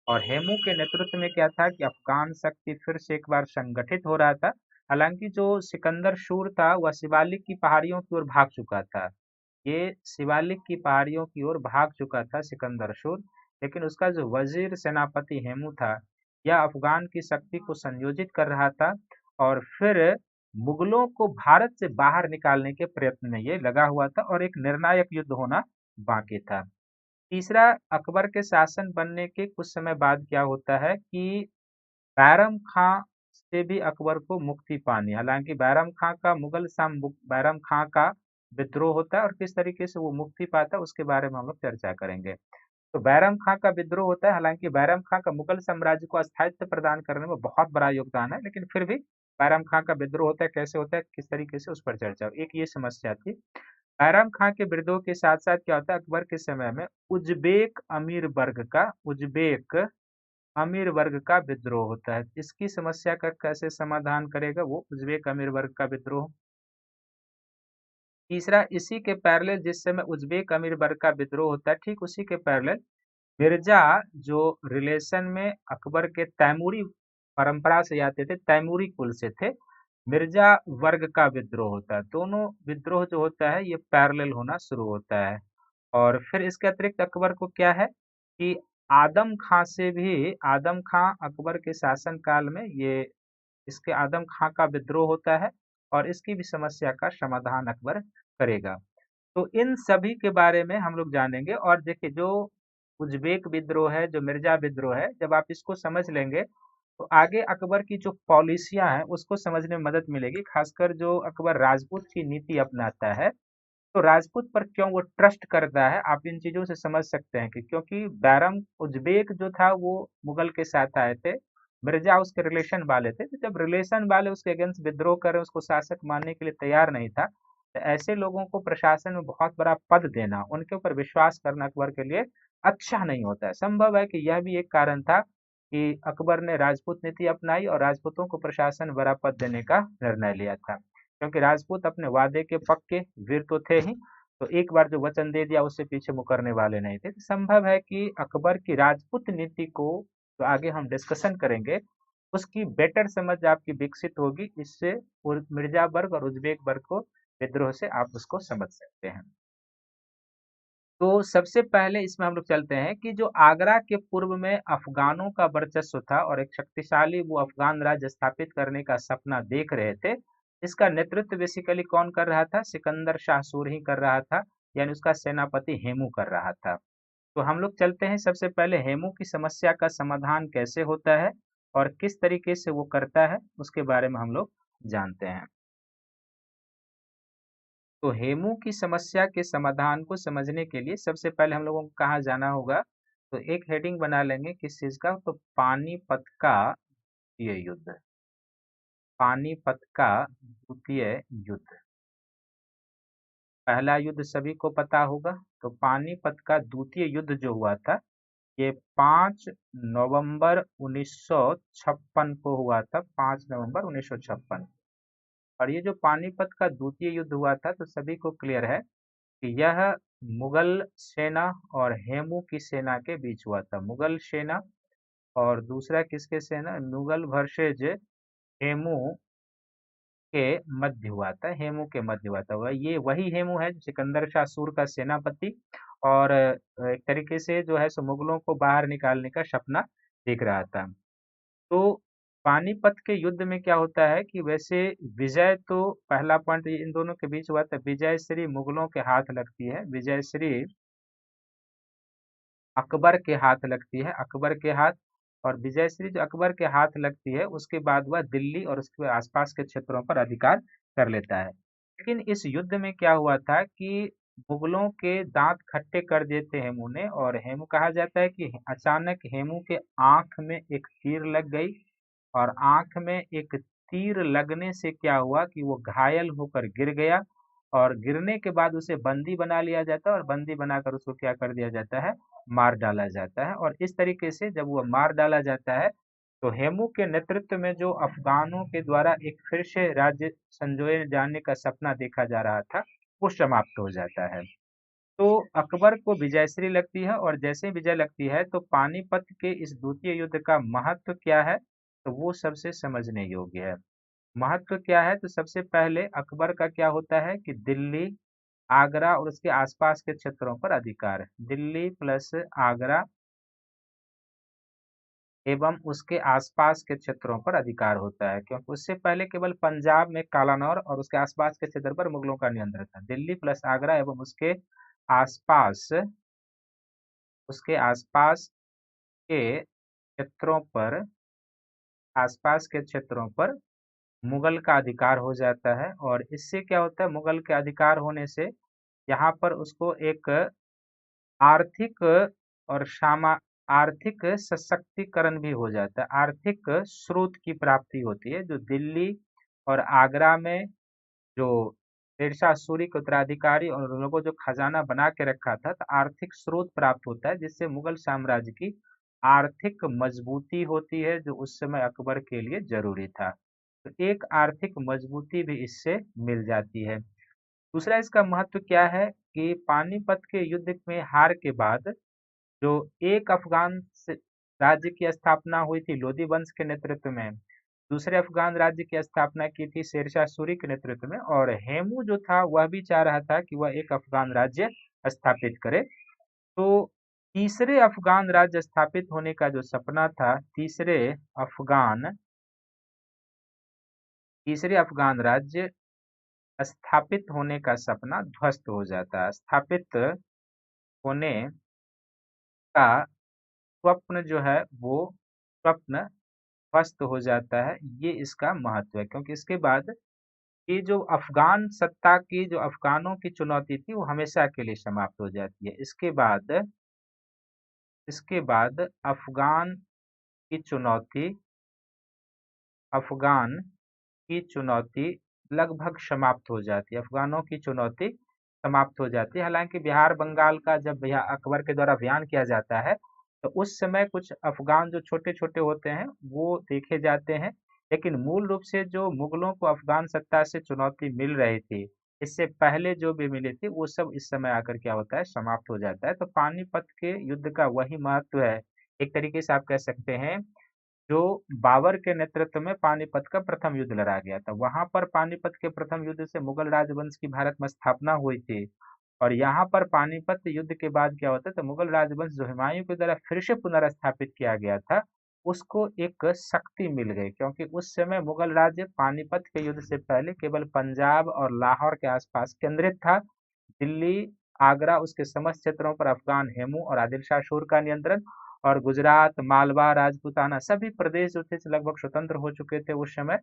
और हेमू के नेतृत्व में क्या था कि अफगान शक्ति फिर से एक बार संगठित हो रहा था। हालांकि जो सिकंदर सूर था वह शिवालिक की पहाड़ियों की ओर भाग चुका था। ये शिवालिक की पहाड़ियों की ओर भाग चुका था सिकंदर सूर। लेकिन उसका जो वजीर सेनापति हेमू था, यह अफगान की शक्ति को संयोजित कर रहा था और फिर मुगलों को भारत से बाहर निकालने के प्रयत्न में ये लगा हुआ था और एक निर्णायक युद्ध होना बाकी था। तीसरा, अकबर के शासन बनने के कुछ समय बाद क्या होता है कि बैरम खां से भी अकबर को मुक्ति पानी। हालांकि बैरम खां का मुगल बैरम खां का विद्रोह होता है और किस तरीके से वो मुक्ति पाता है उसके बारे में हम लोग चर्चा करेंगे। तो बैरम खां का विद्रोह होता है। हालांकि बैरम खां का मुगल साम्राज्य को स्थायित्व प्रदान करने में बहुत बड़ा योगदान है, लेकिन फिर भी बैरम खां का विद्रोह होता है, कैसे होता है, किस तरीके से, उस पर चर्चा। एक ये समस्या थी। बैरम खां के विद्रोह के साथ साथ क्या होता है, अकबर के समय में उज्बेक अमीर वर्ग का विद्रोह होता है। इसकी समस्या का कैसे समाधान करेगा वो उज्बेक अमीर वर्ग का विद्रोह। तीसरा, इसी के पैरेलल जिस समय उज्बेक अमीर वर्ग का विद्रोह होता है, ठीक उसी के पैरेलल मिर्जा जो रिलेशन में अकबर के तैमूरी परंपरा से आते थे, तैमूरी कुल से थे, मिर्जा वर्ग का विद्रोह होता है। दोनों विद्रोह जो होता है ये पैरेलल होना शुरू होता है। और फिर इसके अतिरिक्त अकबर को क्या है कि आदम खां अकबर के शासन काल में ये इसके आदम खां का विद्रोह होता है और इसकी भी समस्या का समाधान अकबर करेगा। तो इन सभी के बारे में हम लोग जानेंगे। और देखिए, जो उज्बेक विद्रोह है, जो मिर्जा विद्रोह है, जब आप इसको समझ लेंगे तो आगे अकबर की जो पॉलिसियां हैं उसको समझने में मदद मिलेगी। खासकर जो अकबर राजपूत की नीति अपनाता है, तो राजपूत पर क्यों वो ट्रस्ट करता है, आप इन चीजों से समझ सकते हैं कि क्योंकि बैरम उज्बेक जो था वो मुगल के साथ आए थे, मिर्जा उसके रिलेशन वाले थे। तो जब रिलेशन वाले उसके अगेंस्ट विद्रोह कर रहे, उसको शासक मानने के लिए तैयार नहीं था, तो ऐसे लोगों को प्रशासन में बहुत बड़ा पद देना, उनके ऊपर विश्वास करना अकबर के लिए अच्छा नहीं होता है। संभव है कि यह भी एक कारण था कि अकबर ने राजपूत नीति अपनाई और राजपूतों को प्रशासन में बड़ा पद देने का निर्णय लिया था। क्योंकि राजपूत अपने वादे के पक्के वीर तो थे ही, तो एक बार जो वचन दे दिया उससे पीछे मुकरने वाले नहीं थे। तो संभव है कि अकबर की राजपूत नीति को, जो आगे हम डिस्कशन करेंगे, उसकी बेटर समझ आपकी विकसित होगी। इससे मिर्जा वर्ग और उज्बेक वर्ग को विद्रोह से आप उसको समझ सकते हैं। तो सबसे पहले इसमें हम लोग चलते हैं कि जो आगरा के पूर्व में अफगानों का वर्चस्व था और एक शक्तिशाली वो अफगान राज्य स्थापित करने का सपना देख रहे थे, इसका नेतृत्व बेसिकली कौन कर रहा था, सिकंदर शाह सूरी कर रहा था, यानी उसका सेनापति हेमू कर रहा था। तो हम लोग चलते हैं सबसे पहले हेमू की समस्या का समाधान कैसे होता है और किस तरीके से वो करता है उसके बारे में हम लोग जानते हैं। तो हेमू की समस्या के समाधान को समझने के लिए सबसे पहले हम लोगों को कहाँ जाना होगा, तो एक हेडिंग बना लेंगे किस चीज का, तो पानीपत का ये युद्ध, पानीपत का द्वितीय युद्ध। पहला युद्ध सभी को पता होगा। तो पानीपत का द्वितीय युद्ध जो हुआ था ये 5 नवंबर 1956 को हुआ था, 5 नवंबर 1956। और ये जो पानीपत का द्वितीय युद्ध हुआ था, तो सभी को क्लियर है कि यह मुगल सेना और हेमू की सेना के बीच हुआ था। मुगल सेना और दूसरा किसके सेना, मुगल वर्सेज हेमू के मध्य हुआ था, हेमू के मध्य हुआ था। ये वही हेमू है जो सिकंदर शाह सूर का सेनापति और एक तरीके से जो है सो मुगलों को बाहर निकालने का सपना देख रहा था। तो पानीपत के युद्ध में क्या होता है कि वैसे विजय तो पहला पॉइंट इन दोनों के बीच हुआ था, विजय श्री मुगलों के हाथ लगती है, विजय श्री अकबर के हाथ लगती है, अकबर के हाथ। और विजयश्री जो अकबर के हाथ लगती है उसके बाद वह दिल्ली और उसके आसपास के क्षेत्रों पर अधिकार कर लेता है। लेकिन इस युद्ध में क्या हुआ था कि मुगलों के दांत खट्टे कर दिए थे हेमू ने। और हेमू कहा जाता है कि अचानक हेमू के आंख में एक तीर लग गई और आंख में एक तीर लगने से क्या हुआ कि वो घायल होकर गिर गया। और गिरने के बाद उसे बंदी बना लिया जाता है और बंदी बनाकर उसको क्या कर दिया जाता है, मार डाला जाता है। और इस तरीके से जब वह मार डाला जाता है, तो हेमू के नेतृत्व में जो अफगानों के द्वारा एक फिर से राज्य संजोए जाने का सपना देखा जा रहा था, वो समाप्त हो जाता है। तो अकबर को विजयश्री लगती है और जैसे ही विजय लगती है तो पानीपत के इस द्वितीय युद्ध का महत्व क्या है, तो वो सबसे समझने योग्य है। महत्व क्या है, तो सबसे पहले अकबर का क्या होता है कि दिल्ली, आगरा और उसके आसपास के क्षेत्रों पर अधिकार है। दिल्ली प्लस आगरा एवं उसके आसपास के क्षेत्रों पर अधिकार होता है, क्योंकि उससे पहले केवल पंजाब में कालानौर और उसके आसपास के क्षेत्र पर मुगलों का नियंत्रण था। दिल्ली प्लस आगरा एवं आसपास उसके आसपास के क्षेत्रों पर आसपास के क्षेत्रों पर मुगल का अधिकार हो जाता है और इससे क्या होता है, मुगल के अधिकार होने से यहाँ पर उसको एक आर्थिक और आर्थिक सशक्तिकरण भी हो जाता है। आर्थिक स्रोत की प्राप्ति होती है, जो दिल्ली और आगरा में जो शेरशाह सूरी के उत्तराधिकारी और उन लोगों को जो खजाना बना के रखा था, तो आर्थिक स्रोत प्राप्त होता है जिससे मुगल साम्राज्य की आर्थिक मजबूती होती है, जो उस समय अकबर के लिए जरूरी था। तो एक आर्थिक मजबूती भी इससे मिल जाती है। दूसरा इसका महत्व क्या है कि पानीपत के युद्ध में हार के बाद जो एक राज्य की स्थापना हुई थी लोदी वंश के नेतृत्व में, दूसरे अफगान राज्य की स्थापना की थी शेरशाह सूरी के नेतृत्व में, और हेमू जो था वह भी चाह रहा था कि वह एक अफगान राज्य स्थापित करे। तो तीसरे अफगान राज्य स्थापित होने का जो सपना था, तीसरे अफगान राज्य स्थापित होने का सपना ध्वस्त हो जाता है। स्थापित होने का स्वप्न जो है वो स्वप्न ध्वस्त हो जाता है। ये इसका महत्व है, क्योंकि इसके बाद ये जो अफगान सत्ता की जो अफगानों की चुनौती थी वो हमेशा के लिए समाप्त हो जाती है। इसके बाद अफगान की चुनौती अफगान की चुनौती लगभग समाप्त हो जाती है। अफगानों की चुनौती समाप्त हो जाती है। हालांकि बिहार बंगाल का जब यह अकबर के द्वारा अभियान किया जाता है, तो उस समय कुछ अफगान जो छोटे छोटे होते हैं वो देखे जाते हैं, लेकिन मूल रूप से जो मुगलों को अफगान सत्ता से चुनौती मिल रही थी, इससे पहले जो भी मिली थी वो सब इस समय आकर क्या होता है, समाप्त हो जाता है। तो पानीपत के युद्ध का वही महत्व है। एक तरीके से आप कह सकते हैं, जो बाबर के नेतृत्व में पानीपत का प्रथम युद्ध लड़ा गया था, वहां पर पानीपत के प्रथम युद्ध से मुगल राजवंश की भारत में स्थापना हुई थी। और यहाँ पर पानीपत युद्ध के बाद क्या होता है, तो मुगल राजवंश जो हुमायूं के द्वारा फिर से पुनर्स्थापित किया गया था, उसको एक शक्ति मिल गई, क्योंकि उस समय मुगल राज्य पानीपत के युद्ध से पहले केवल पंजाब और लाहौर के आसपास केंद्रित था। दिल्ली, आगरा, उसके समस्त क्षेत्रों पर अफगान हेमू और आदिल शाह शूर का नियंत्रण, और गुजरात, मालवा, राजपूताना सभी प्रदेश जो थे लगभग स्वतंत्र हो चुके थे उस समय,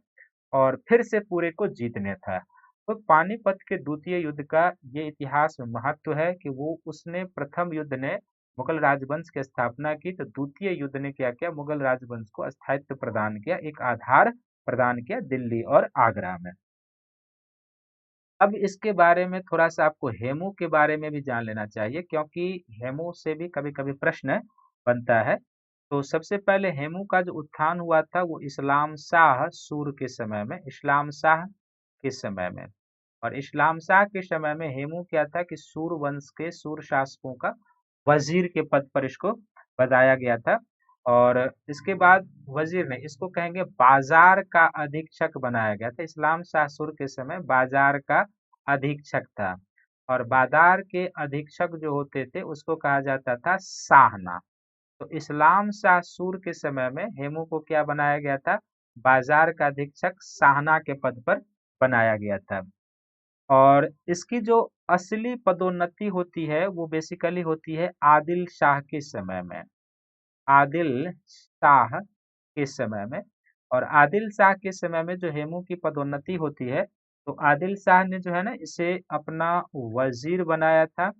और फिर से पूरे को जीतने था। तो पानीपत के द्वितीय युद्ध का ये इतिहास में महत्व है कि वो उसने प्रथम युद्ध ने मुगल राजवंश की स्थापना की, तो द्वितीय युद्ध ने क्या किया, मुगल राजवंश को स्थायित्व प्रदान किया, एक आधार प्रदान किया दिल्ली और आगरा में। अब इसके बारे में थोड़ा सा आपको हेमू के बारे में भी जान लेना चाहिए, क्योंकि हेमू से भी कभी कभी प्रश्न बनता है। तो सबसे पहले हेमू का जो उत्थान हुआ था वो इस्लाम शाह सूर के समय में, इस्लाम शाह के समय में। और इस्लाम शाह के समय में हेमू क्या था कि सूर वंश के सूर शासकों का वजीर के पद पर इसको बताया गया था। और इसके बाद वजीर ने इसको कहेंगे बाजार का अधीक्षक बनाया गया था। इस्लाम शाह सुर के समय बाजार का अधीक्षक था, और बाजार के अधीक्षक जो होते थे उसको कहा जाता था शाहना। तो इस्लाम शाह सूर के समय में हेमू को क्या बनाया गया था, बाजार का अधीक्षक शाहना के पद पर बनाया गया था। और इसकी जो असली पदोन्नति होती है वो बेसिकली होती है आदिल शाह के समय में, आदिल शाह के समय में। और आदिल शाह के समय में जो हेमू की पदोन्नति होती है, तो आदिल शाह ने जो है ना इसे अपना वजीर बनाया था,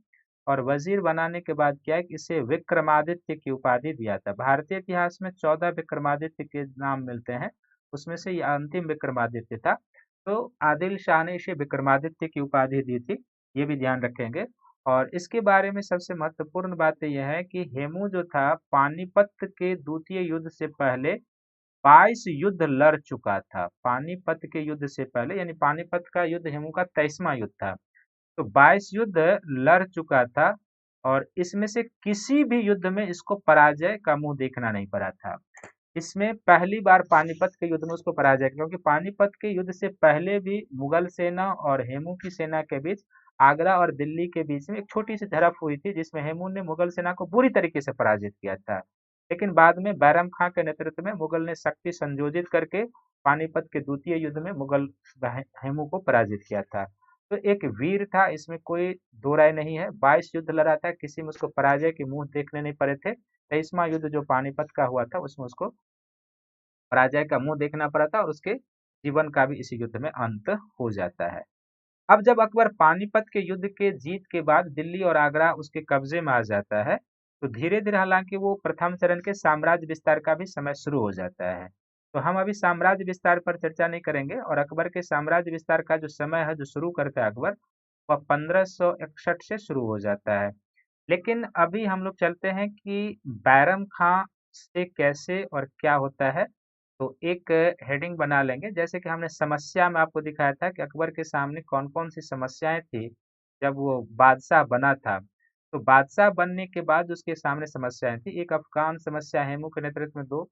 और वजीर बनाने के बाद क्या है कि इसे विक्रमादित्य की उपाधि दिया था। भारतीय इतिहास में 14 विक्रमादित्य के नाम मिलते हैं, उसमें से ये अंतिम विक्रमादित्य था। तो आदिल शाह ने इसे विक्रमादित्य की उपाधि दी थी, ये भी ध्यान रखेंगे। और इसके बारे में सबसे महत्वपूर्ण बात यह है कि हेमू जो था पानीपत के द्वितीय युद्ध से पहले 22 युद्ध लड़ चुका था। पानीपत के युद्ध से पहले, यानी पानीपत का युद्ध हेमू का 23वां युद्ध था। तो 22 युद्ध लड़ चुका था और इसमें से किसी भी युद्ध में इसको पराजय का मुंह देखना नहीं पड़ा था। इसमें पहली बार पानीपत के युद्ध में उसको पराजय, क्योंकि पानीपत के युद्ध से पहले भी मुगल सेना और हेमू की सेना के बीच, आगरा और दिल्ली के बीच में एक छोटी सी झड़प हुई थी, जिसमें हेमू ने मुगल सेना को बुरी तरीके से पराजित किया था। लेकिन बाद में बैरम खां के नेतृत्व में मुगल ने शक्ति संयोजित करके पानीपत के द्वितीय युद्ध में मुगल हेमू को पराजित किया था। तो एक वीर था, इसमें कोई दो राय नहीं है। 22 युद्ध लड़ा था, किसी में उसको पराजय के मुंह देखने नहीं पड़े थे। 23वां युद्ध जो पानीपत का हुआ था उसमें उसको पराजय का मुंह देखना पड़ा था और उसके जीवन का भी इसी युद्ध में अंत हो जाता है। अब जब अकबर पानीपत के युद्ध के जीत के बाद दिल्ली और आगरा उसके कब्जे में आ जाता है, तो धीरे धीरे हालांकि वो प्रथम चरण के साम्राज्य विस्तार का भी समय शुरू हो जाता है। तो हम अभी साम्राज्य विस्तार पर चर्चा नहीं करेंगे, और अकबर के साम्राज्य विस्तार का जो समय है जो शुरू करता है अकबर, वह 1561 से शुरू हो जाता है। लेकिन अभी हम लोग चलते हैं कि बैरम खां से कैसे और क्या होता है। तो एक हेडिंग बना लेंगे, जैसे कि हमने समस्या में आपको दिखाया था कि अकबर के सामने कौन कौन सी समस्याएं थी जब वो बादशाह बना था। तो बादशाह बनने के बाद उसके सामने समस्याएं थी। एक अफगान समस्या हेमू के नेतृत्व में दो,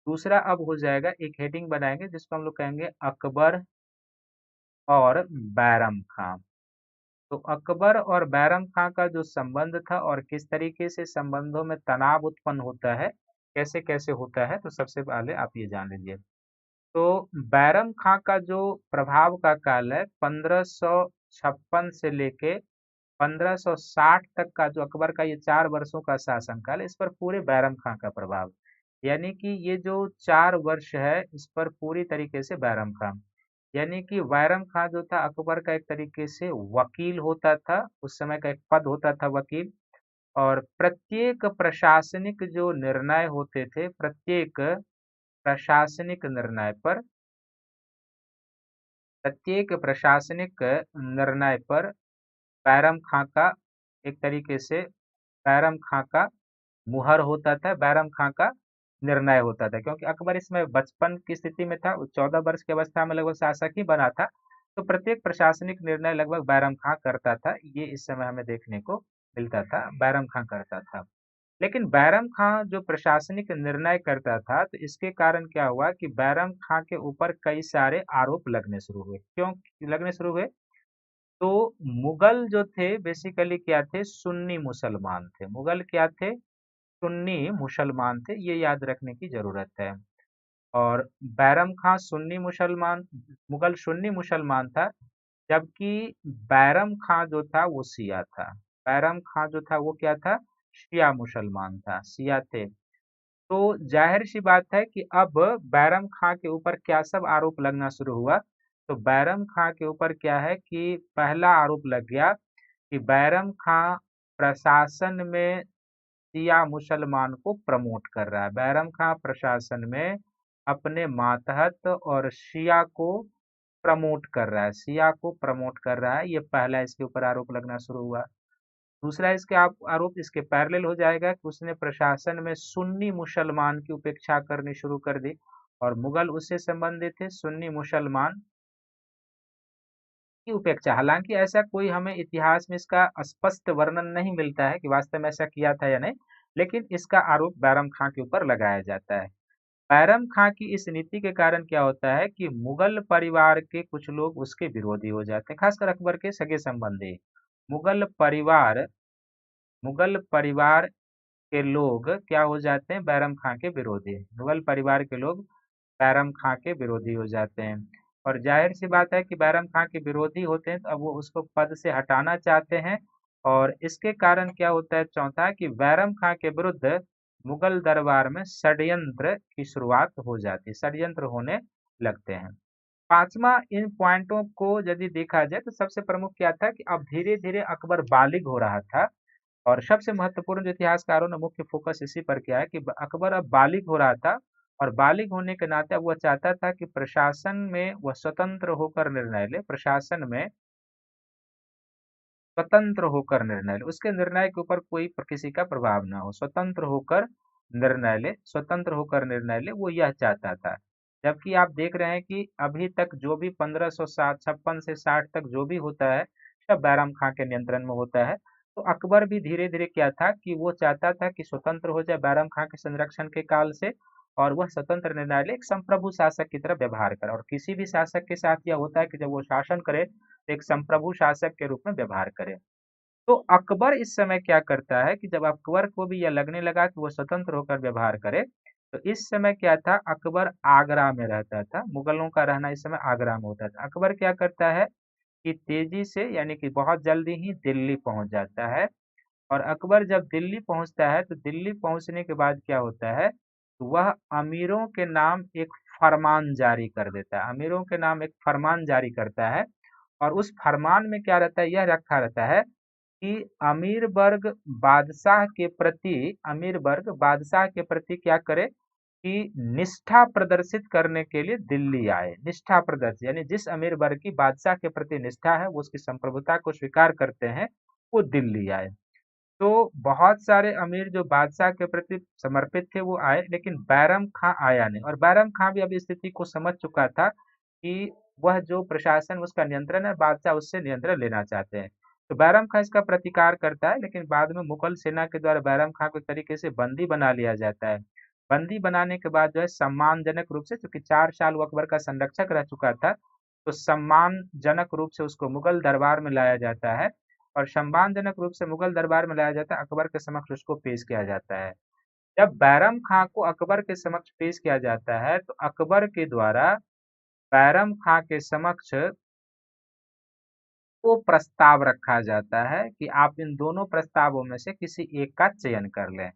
दूसरा अब हो जाएगा एक हेडिंग बनाएंगे जिसको हम लोग कहेंगे अकबर और बैरम खां। तो अकबर और बैरम खां का जो संबंध था और किस तरीके से संबंधों में तनाव उत्पन्न होता है, कैसे कैसे होता है, तो सबसे पहले आप ये जान लीजिए। तो बैरम खां का जो प्रभाव का काल है 1556 से लेके 1560 तक का, जो अकबर का ये 4 वर्षों का शासनकाल, इस पर पूरे बैरम खां का प्रभाव, यानी कि ये जो 4 वर्ष है इस पर पूरी तरीके से बैरम खां, यानी कि बैरम खां जो था अकबर का एक तरीके से वकील होता था। उस समय का एक पद होता था वकील, और प्रत्येक प्रशासनिक निर्णय पर प्रत्येक प्रशासनिक निर्णय पर बैरम खां का एक तरीके से बैरम खां का मुहर होता था, बैरम खां का निर्णय होता था। क्योंकि अकबर इसमें बचपन की स्थिति में था, 14 वर्ष की अवस्था में लगभग शासक ही बना था, तो प्रत्येक प्रशासनिक निर्णय लगभग बैरम खां करता था। ये इस समय हमें देखने को मिलता था, बैरम खां करता था। लेकिन बैरम खां जो प्रशासनिक निर्णय करता था, तो इसके कारण क्या हुआ कि बैरम खां के ऊपर कई सारे आरोप लगने शुरू हुए। क्यों लगने शुरू हुए? तो मुगल जो थे बेसिकली क्या थे, सुन्नी मुसलमान थे। मुगल क्या थे? सुन्नी मुसलमान थे, ये याद रखने की जरूरत है। और बैरम खां सुन्नी मुसलमान, मुगल सुन्नी मुसलमान था, जबकि बैरम खां जो था वो शिया था। बैरम खां जो था वो क्या था? शिया मुसलमान था, शिया थे। तो जाहिर सी बात है कि अब बैरम खां के ऊपर क्या सब आरोप लगना शुरू हुआ। तो बैरम खां के ऊपर क्या है कि पहला आरोप लग गया कि बैरम खां प्रशासन में शिया मुसलमान को प्रमोट कर रहा है। बैरम खां प्रशासन में अपने मातहत और शिया को प्रमोट कर रहा है, शिया को प्रमोट कर रहा है। ये पहला इसके ऊपर आरोप लगना शुरू हुआ। दूसरा इसके आरोप इसके पैरेलल हो जाएगा कि उसने प्रशासन में सुन्नी मुसलमान की उपेक्षा करनी शुरू कर दी, और मुगल उससे संबंधित थे, सुन्नी मुसलमान की उपेक्षा। हालांकि ऐसा कोई हमें इतिहास में इसका स्पष्ट वर्णन नहीं मिलता है कि वास्तव में ऐसा किया था या नहीं, लेकिन इसका आरोप बैरम खां के ऊपर लगाया जाता है। बैरम खां की इस नीति के कारण क्या होता है कि मुगल परिवार के कुछ लोग उसके विरोधी हो जाते हैं, खासकर अकबर के सगे संबंधी। मुगल परिवार मुगल परिवार के लोग क्या हो जाते हैं? बैरम खां के विरोधी। मुगल परिवार के लोग बैरम खां के विरोधी हो जाते हैं, और जाहिर सी बात है कि बैरम खां के विरोधी होते हैं तो अब वो उसको पद से हटाना चाहते हैं। और इसके कारण क्या होता है? चौथा कि बैरम खां के विरुद्ध मुगल दरबार में षड्यंत्र की शुरुआत हो जाती है, षड्यंत्र होने लगते हैं। पांचवा, इन पॉइंटों को यदि देखा जाए तो सबसे प्रमुख क्या था कि अब धीरे धीरे अकबर बालिग हो रहा था, और सबसे महत्वपूर्ण जो इतिहासकारों ने मुख्य फोकस इसी पर किया है कि अकबर अब बालिग हो रहा था, और बालिग होने के नाते अब वह चाहता था कि प्रशासन में वह स्वतंत्र होकर निर्णय ले, प्रशासन में स्वतंत्र होकर निर्णय ले, उसके निर्णय के ऊपर कोई किसी का प्रभाव ना हो, स्वतंत्र होकर निर्णय ले, स्वतंत्र होकर निर्णय ले, वो यह चाहता था। जबकि आप देख रहे हैं कि अभी तक जो भी 1556 से 60 तक जो भी होता है, सब बैराम खां के नियंत्रण में होता है। तो अकबर भी धीरे धीरे क्या था कि वो चाहता था कि स्वतंत्र हो जाए बैराम खां के संरक्षण के काल से, और वह स्वतंत्र निर्णय ले, एक संप्रभु शासक की तरह व्यवहार करे। और किसी भी शासक के साथ यह होता है कि जब वो शासन करे तो एक संप्रभु शासक के रूप में व्यवहार करे। तो अकबर इस समय क्या करता है कि जब अकबर को भी यह लगने लगा कि वो स्वतंत्र होकर व्यवहार करे, तो इस समय क्या था, अकबर आगरा में रहता था। मुगलों का रहना इस समय आगरा में होता था। अकबर क्या करता है कि तेजी से, यानी कि बहुत जल्दी ही दिल्ली पहुंच जाता है। और अकबर जब दिल्ली पहुंचता है तो दिल्ली पहुंचने के बाद क्या होता है, तो वह अमीरों के नाम एक फरमान जारी कर देता है। अमीरों के नाम एक फरमान जारी करता है, और उस फरमान में क्या रहता है, यह रखा रहता है कि अमीर वर्ग बादशाह के प्रति क्या करे कि निष्ठा प्रदर्शित करने के लिए दिल्ली आए। निष्ठा प्रदर्शित यानी जिस अमीर वर्ग की बादशाह के प्रति निष्ठा है, वो उसकी संप्रभुता को स्वीकार करते हैं, वो दिल्ली आए। तो बहुत सारे अमीर जो बादशाह के प्रति समर्पित थे वो आए, लेकिन बैरम खां आया नहीं। और बैरम खां भी अब स्थिति को समझ चुका था कि वह जो प्रशासन उसका नियंत्रण है, बादशाह उससे नियंत्रण लेना चाहते हैं। तो बैरम खां इसका प्रतिकार करता है, लेकिन बाद में मुगल सेना के द्वारा बैरम खां को एक तरीके से बंदी बना लिया जाता है। बंदी बनाने के बाद जो है सम्मानजनक रूप से, क्योंकि 4 साल वो अकबर का संरक्षक रह चुका था, तो सम्मानजनक रूप से उसको मुगल दरबार में लाया जाता है। और सम्मानजनक रूप से मुगल दरबार में लाया जाता है, अकबर के समक्ष उसको पेश किया जाता है। जब बैरम खां को अकबर के समक्ष पेश किया जाता है, तो अकबर के द्वारा बैरम खां के समक्ष वो प्रस्ताव रखा जाता है कि आप इन दोनों प्रस्तावों में से किसी एक का चयन कर लें।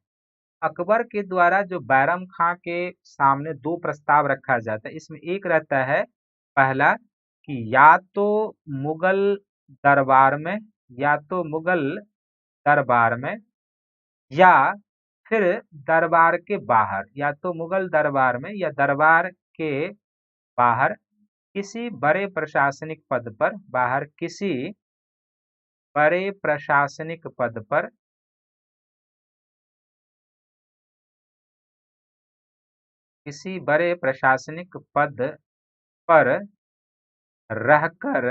अकबर के द्वारा जो बैरम खां के सामने 2 प्रस्ताव रखा जाता है, इसमें एक रहता है, पहला कि मुगल दरबार में या तो मुगल दरबार में या फिर दरबार के बाहर, या तो मुगल दरबार में या दरबार के बाहर किसी बड़े प्रशासनिक पद पर, बाहर किसी बड़े प्रशासनिक पद पर, किसी बड़े प्रशासनिक पद पर रहकर,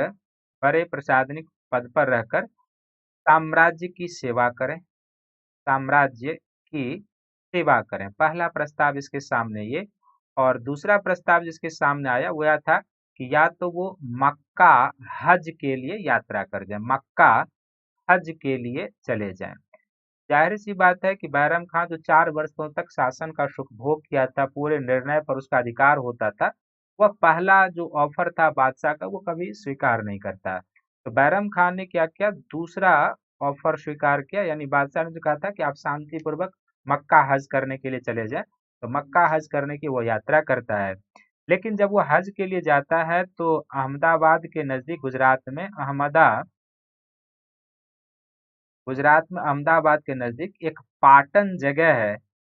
बड़े प्रशासनिक पद पर रहकर साम्राज्य की सेवा करें, साम्राज्य की सेवा करें। पहला प्रस्ताव इसके सामने ये। और दूसरा प्रस्ताव जिसके सामने आया वो यह था कि या तो वो मक्का हज के लिए यात्रा कर जाए, मक्का हज के लिए चले जाएं। जाहिर सी बात है कि बैरम खां जो 4 वर्षों तक शासन का सुख भोग किया था, पूरे निर्णय पर उसका अधिकार होता था, वह पहला जो ऑफर था बादशाह का वो कभी स्वीकार नहीं करता। तो बैरम खान ने क्या किया, दूसरा ऑफर स्वीकार किया। यानी बादशाह ने जो कहा था कि आप शांति पूर्वक मक्का हज करने के लिए चले जाएं, तो मक्का हज करने की वो यात्रा करता है। लेकिन जब वो हज के लिए जाता है तो अहमदाबाद के नजदीक गुजरात में अहमदाबाद के नजदीक एक पाटन जगह है।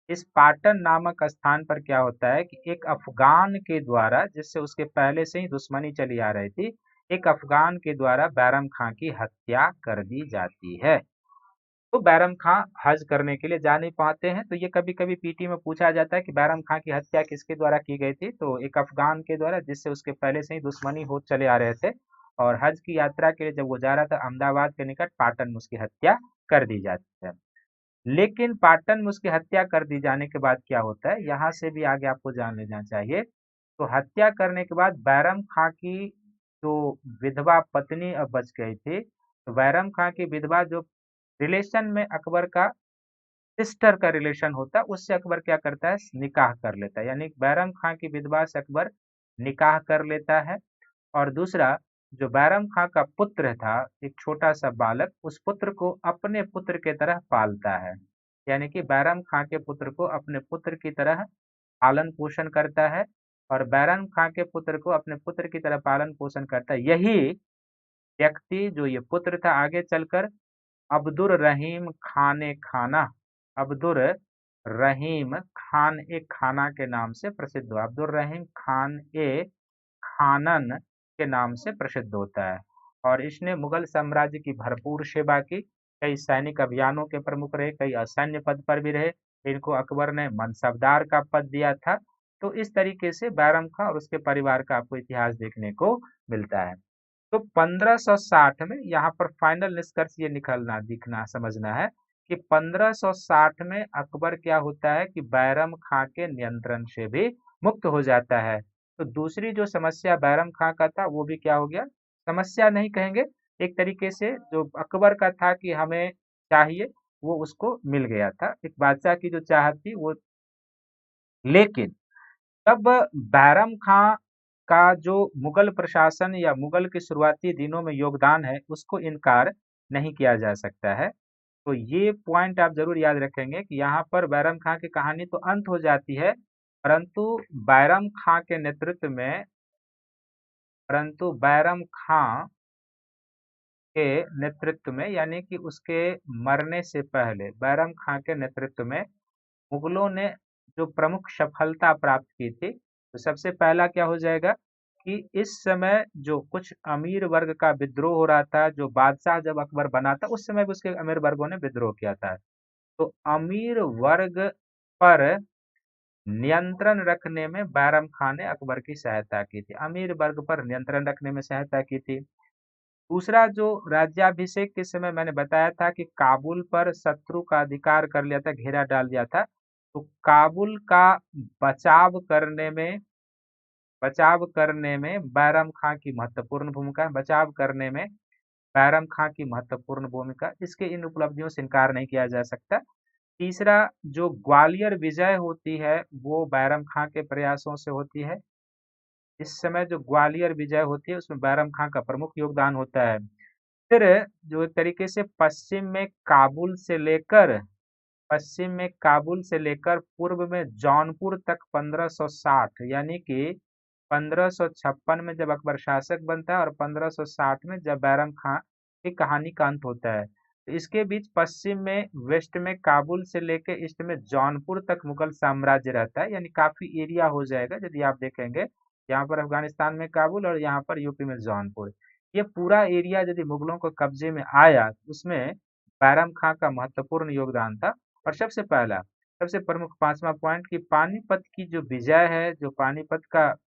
इस पाटन नामक स्थान पर क्या होता है कि एक अफगान के द्वारा, जिससे उसके पहले से ही दुश्मनी चली आ रही थी, एक अफगान के द्वारा बैरम खां की हत्या कर दी जाती है। तो बैरम खां हज करने के लिए जा नहीं पाते हैं। तो ये कभी कभी पीटी में पूछा जाता है कि बैरम खां की हत्या किसके द्वारा की गई थी, तो एक अफगान के द्वारा, जिससे उसके पहले से ही दुश्मनी हो चले आ रहे थे। और हज की यात्रा के लिए जब वो जा रहा था, अहमदाबाद के निकट पाटन में उसकी हत्या कर दी जाती है। लेकिन पाटन में उसकी हत्या कर दी जाने के बाद क्या होता है, यहाँ से भी आगे आपको जान लेना चाहिए। तो हत्या करने के बाद बैरम खां की जो विधवा पत्नी अब बच गई थी, तो बैरम खां की विधवा जो रिलेशन में अकबर का सिस्टर का रिलेशन होता है, उससे अकबर क्या करता है, निकाह कर लेता है। यानी बैरम खां की विधवा से अकबर निकाह कर लेता है। और दूसरा, जो बैरम खां का पुत्र था, एक छोटा सा बालक, उस पुत्र को अपने पुत्र की तरह पालता है। यानी कि बैरम खां के पुत्र को अपने पुत्र की तरह पालन पोषण करता है। और बैरम खां के पुत्र को अपने पुत्र की तरह पालन पोषण करता है। यही व्यक्ति, जो ये पुत्र था, आगे चलकर अब्दुर रहीम खान खाना, अब्दुर रहीम खान ए खाना के नाम से प्रसिद्ध हुआ। अब्दुल रहीम खान ए खानन के नाम से प्रसिद्ध होता है। और इसने मुगल साम्राज्य की भरपूर सेवा की, कई सैनिक अभियानों के प्रमुख रहे, कई असैन्य पद पर भी रहे। इनको अकबर ने मनसबदार का पद दिया था। तो इस तरीके से बैरम खां और उसके परिवार का आपको इतिहास देखने को मिलता है। तो 1560 में यहाँ पर फाइनल निष्कर्ष ये निकलना दिखना समझना है कि 1560 में अकबर क्या होता है कि बैरम खां के नियंत्रण से भी मुक्त हो जाता है। तो दूसरी जो समस्या बैरम खां का था वो भी क्या हो गया, समस्या नहीं कहेंगे, एक तरीके से जो अकबर का था कि हमें चाहिए वो उसको मिल गया था, एक बादशाह की जो चाहत थी वो। लेकिन तब बैरम खां का जो मुगल प्रशासन या मुगल के शुरुआती दिनों में योगदान है उसको इनकार नहीं किया जा सकता है। तो ये पॉइंट आप जरूर याद रखेंगे कि यहाँ पर बैरम खां की कहानी तो अंत हो जाती है, परंतु बैरम खां के नेतृत्व में परंतु बैरम खां के नेतृत्व में यानी कि उसके मरने से पहले बैरम खां के नेतृत्व में मुगलों ने जो प्रमुख सफलता प्राप्त की थी, तो सबसे पहला क्या हो जाएगा कि इस समय जो कुछ अमीर वर्ग का विद्रोह हो रहा था, जो बादशाह जब अकबर बना था उस समय भी उसके अमीर वर्गों ने विद्रोह किया था। तो अमीर वर्ग पर नियंत्रण रखने में बैरम खान ने अकबर की सहायता की थी, अमीर वर्ग पर नियंत्रण रखने में सहायता की थी। दूसरा जो राज्याभिषेक के समय मैंने बताया था कि काबुल पर शत्रु का अधिकार कर लिया था, घेरा डाल दिया था, तो काबुल का बचाव करने में बचाव करने में बैरम खां की महत्वपूर्ण भूमिका, बचाव करने में बैरम खां की महत्वपूर्ण भूमिका, इसके इन उपलब्धियों से इनकार नहीं किया जा सकता। तीसरा जो ग्वालियर विजय होती है वो बैरम खां के प्रयासों से होती है। इस समय जो ग्वालियर विजय होती है उसमें बैरम खां का प्रमुख योगदान होता है। फिर जो एक तरीके से पश्चिम में काबुल से लेकर पूर्व में जौनपुर तक 1560 यानी कि 1556 में जब अकबर शासक बनता है और 1560 में जब बैरम खां की कहानी का अंत होता है, तो इसके बीच पश्चिम में वेस्ट में काबुल से लेकर ईस्ट में जौनपुर तक मुगल साम्राज्य रहता है, यानी काफी एरिया हो जाएगा। यदि आप देखेंगे यहाँ पर अफगानिस्तान में काबुल और यहाँ पर यूपी में जौनपुर, ये पूरा एरिया यदि मुगलों को कब्जे में आया उसमें बैरम खां का महत्वपूर्ण योगदान था। और सबसे प्रमुख पांचवा पॉइंट कि पानीपत की जो विजय है, जो पानीपत का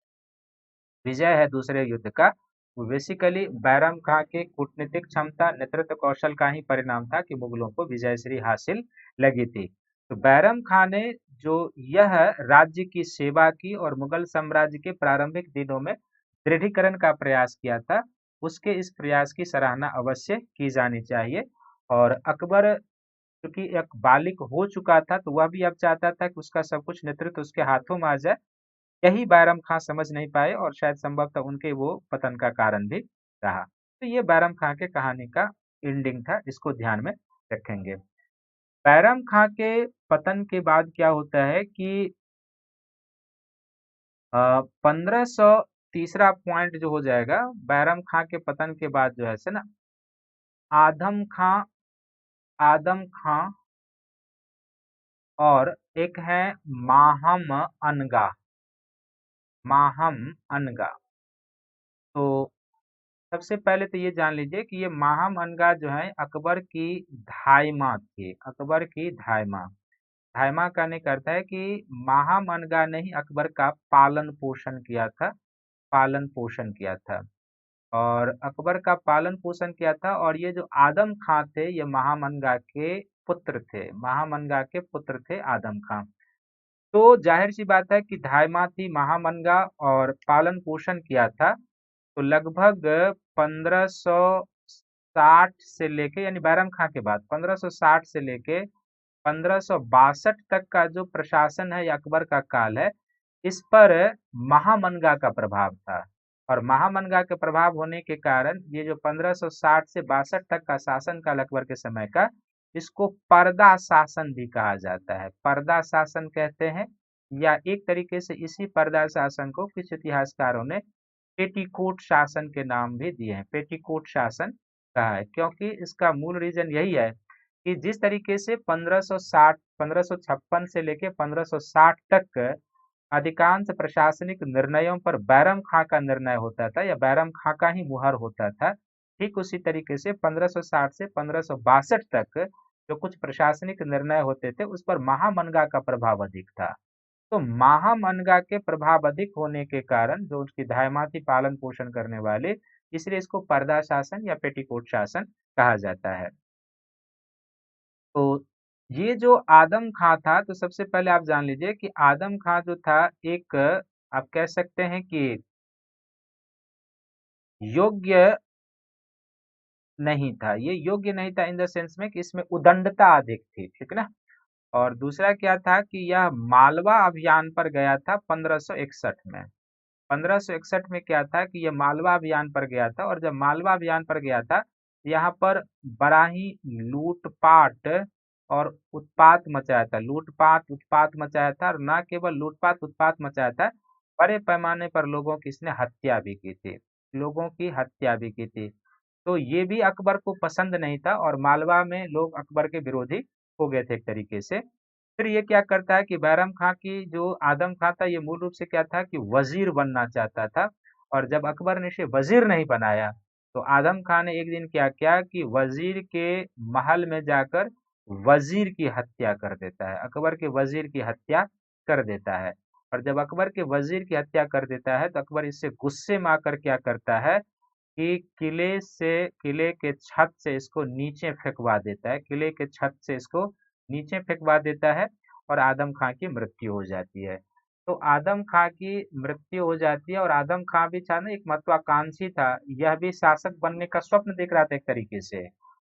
विजय है दूसरे युद्ध का, वो बेसिकली बैरम खां के कूटनीतिक क्षमता, नेतृत्व कौशल का ही परिणाम था कि मुगलों को विजयश्री हासिल लगी थी। तो बैरम खां ने जो यह राज्य की सेवा की और मुगल साम्राज्य के प्रारंभिक दिनों में दृढ़ीकरण का प्रयास किया था, उसके इस प्रयास की सराहना अवश्य की जानी चाहिए। और अकबर क्योंकि एक बालिक हो चुका था तो वह भी अब चाहता था कि उसका सब कुछ नेतृत्व उसके हाथों में आ जाए। यही बैरम खां समझ नहीं पाए और शायद संभवतः उनके वो पतन का कारण भी रहा। तो ये बैरम खां के कहानी का एंडिंग था, इसको ध्यान में रखेंगे। बैरम खां के पतन के बाद क्या होता है कि 1500 तीसरा पॉइंट जो हो जाएगा, बैरम खां के पतन के बाद जो है से ना आदम खां आदम खां और एक है माहम अनगा माहम अनगा। तो सबसे पहले तो ये जान लीजिए कि ये माहम अनगा जो है अकबर की धाई थी, अकबर की धाई माँ कहने का अर्थ है कि माहम अनगा ने ही अकबर का पालन पोषण किया था और अकबर का पालन पोषण किया था। और ये जो आदम खां थे ये महामनगा के महामनगा के पुत्र थे आदम खां। तो जाहिर सी बात है कि धाई थी महामनगा और पालन पोषण किया था। तो लगभग 1560 से लेके यानी बैरम खां के बाद 1560 से लेके 1562 तक का जो प्रशासन है या अकबर का काल है, इस पर महामनगा का प्रभाव था। और महामनगा के प्रभाव होने के कारण ये जो 1560 से 62 तक का शासन काल अकबर के समय का, इसको पर्दा शासन भी कहा जाता है। पर्दा शासन कहते हैं, या एक तरीके से इसी पर्दा शासन को कुछ इतिहासकारों ने पेटीकोट शासन के नाम भी दिए हैं, पेटीकोट शासन कहा है, क्योंकि इसका मूल रीजन यही है कि जिस तरीके से 1556 से लेके 1560 तक अधिकांश प्रशासनिक निर्णयों पर बैरम खां का निर्णय होता था या बैरम खां का ही मुहर होता था, ठीक उसी तरीके से 1560 से 1562 तक जो कुछ प्रशासनिक निर्णय होते थे उस पर महामनगा का प्रभाव अधिक था। तो महामनगा के प्रभाव अधिक होने के कारण जो उसकी धायमा थी पालन पोषण करने वाले, इसलिए इसको पर्दा शासन या पेटीकोट शासन कहा जाता है। तो ये जो आदम खां था, तो सबसे पहले आप जान लीजिए कि आदम खां जो था एक आप कह सकते हैं कि योग्य नहीं था। ये योग्य नहीं था इन द सेंस में कि इसमें उदंडता अधिक थी, ठीक ना। और दूसरा क्या था कि यह मालवा अभियान पर गया था 1561 में। 1561 में क्या था कि यह मालवा अभियान पर गया था, और जब मालवा अभियान पर गया था, यहाँ पर बड़ा ही लूटपाट और उत्पात मचाया था। लूटपाट उत्पात मचाया था, और न केवल लूटपाट उत्पात मचाया था, बड़े पैमाने पर लोगों की इसने हत्या भी की थी। लोगों की हत्या भी की थी। तो ये भी अकबर को पसंद नहीं था, और मालवा में लोग अकबर के विरोधी हो गए थे एक तरीके से। फिर ये क्या करता है कि बैरम खां की जो आदम खां था, ये मूल रूप से क्या था कि वजीर बनना चाहता था। और जब अकबर ने इसे वजीर नहीं बनाया, तो आदम खां ने एक दिन क्या किया कि वजीर के महल में जाकर वजीर की हत्या कर देता है। अकबर के वजीर की हत्या कर देता है। और जब अकबर के वजीर की हत्या कर देता है, तो अकबर इससे गुस्से में आकर क्या करता है कि किले के छत से इसको नीचे फेंकवा देता है। किले के छत से इसको नीचे फेंकवा देता है, और आदम खां की मृत्यु हो जाती है। तो आदम खां की मृत्यु हो जाती है, और आदम खां भी था ना एक महत्वाकांक्षी था। यह भी शासक बनने का स्वप्न देख रहा था एक तरीके से,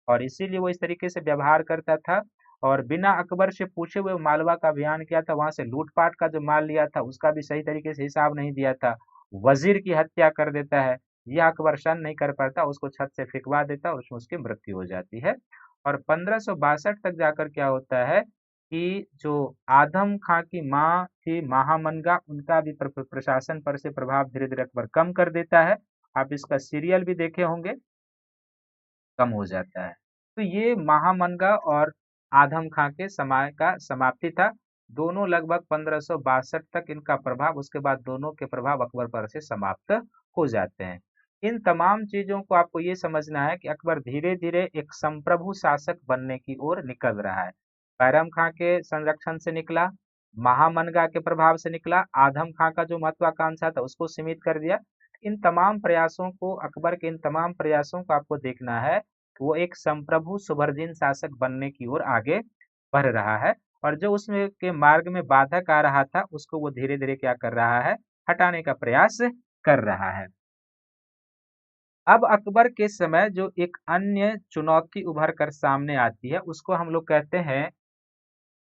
और इसीलिए वो इस तरीके से व्यवहार करता था। और बिना अकबर से पूछे हुए मालवा का अभियान किया था। वहां से लूटपाट का जो माल लिया था, उसका भी सही तरीके से हिसाब नहीं दिया था। वजीर की हत्या कर देता है। यह अकबर सहन नहीं कर पाता, उसको छत से फेंकवा देता है, और उसमें उसकी मृत्यु हो जाती है। और 1562 तक जाकर क्या होता है कि जो आदम खां की माँ थी महामनगा, उनका भी प्रशासन पर से प्रभाव धीरे धीरे अकबर कम कर देता है। आप इसका सीरियल भी देखे होंगे, कम हो जाता है। तो ये महामनगा और आदम खां के समय का समाप्ति था। दोनों लगभग 1562 तक इनका प्रभाव, उसके बाद दोनों के प्रभाव अकबर पर से समाप्त हो जाते हैं। इन तमाम चीजों को आपको ये समझना है कि अकबर धीरे धीरे एक संप्रभु शासक बनने की ओर निकल रहा है। बैरम खां के संरक्षण से निकला, महामनगा के प्रभाव से निकला, आदम खां का जो महत्वाकांक्षा था उसको सीमित कर दिया। इन तमाम प्रयासों को, अकबर के इन तमाम प्रयासों को आपको देखना है कि वो एक संप्रभु सुभरदीन शासक बनने की ओर आगे बढ़ रहा है। और जो उसमें के मार्ग में बाधक आ रहा था, उसको वो धीरे धीरे क्या कर रहा है, हटाने का प्रयास कर रहा है। अब अकबर के समय जो एक अन्य चुनौती उभर कर सामने आती है, उसको हम लोग कहते हैं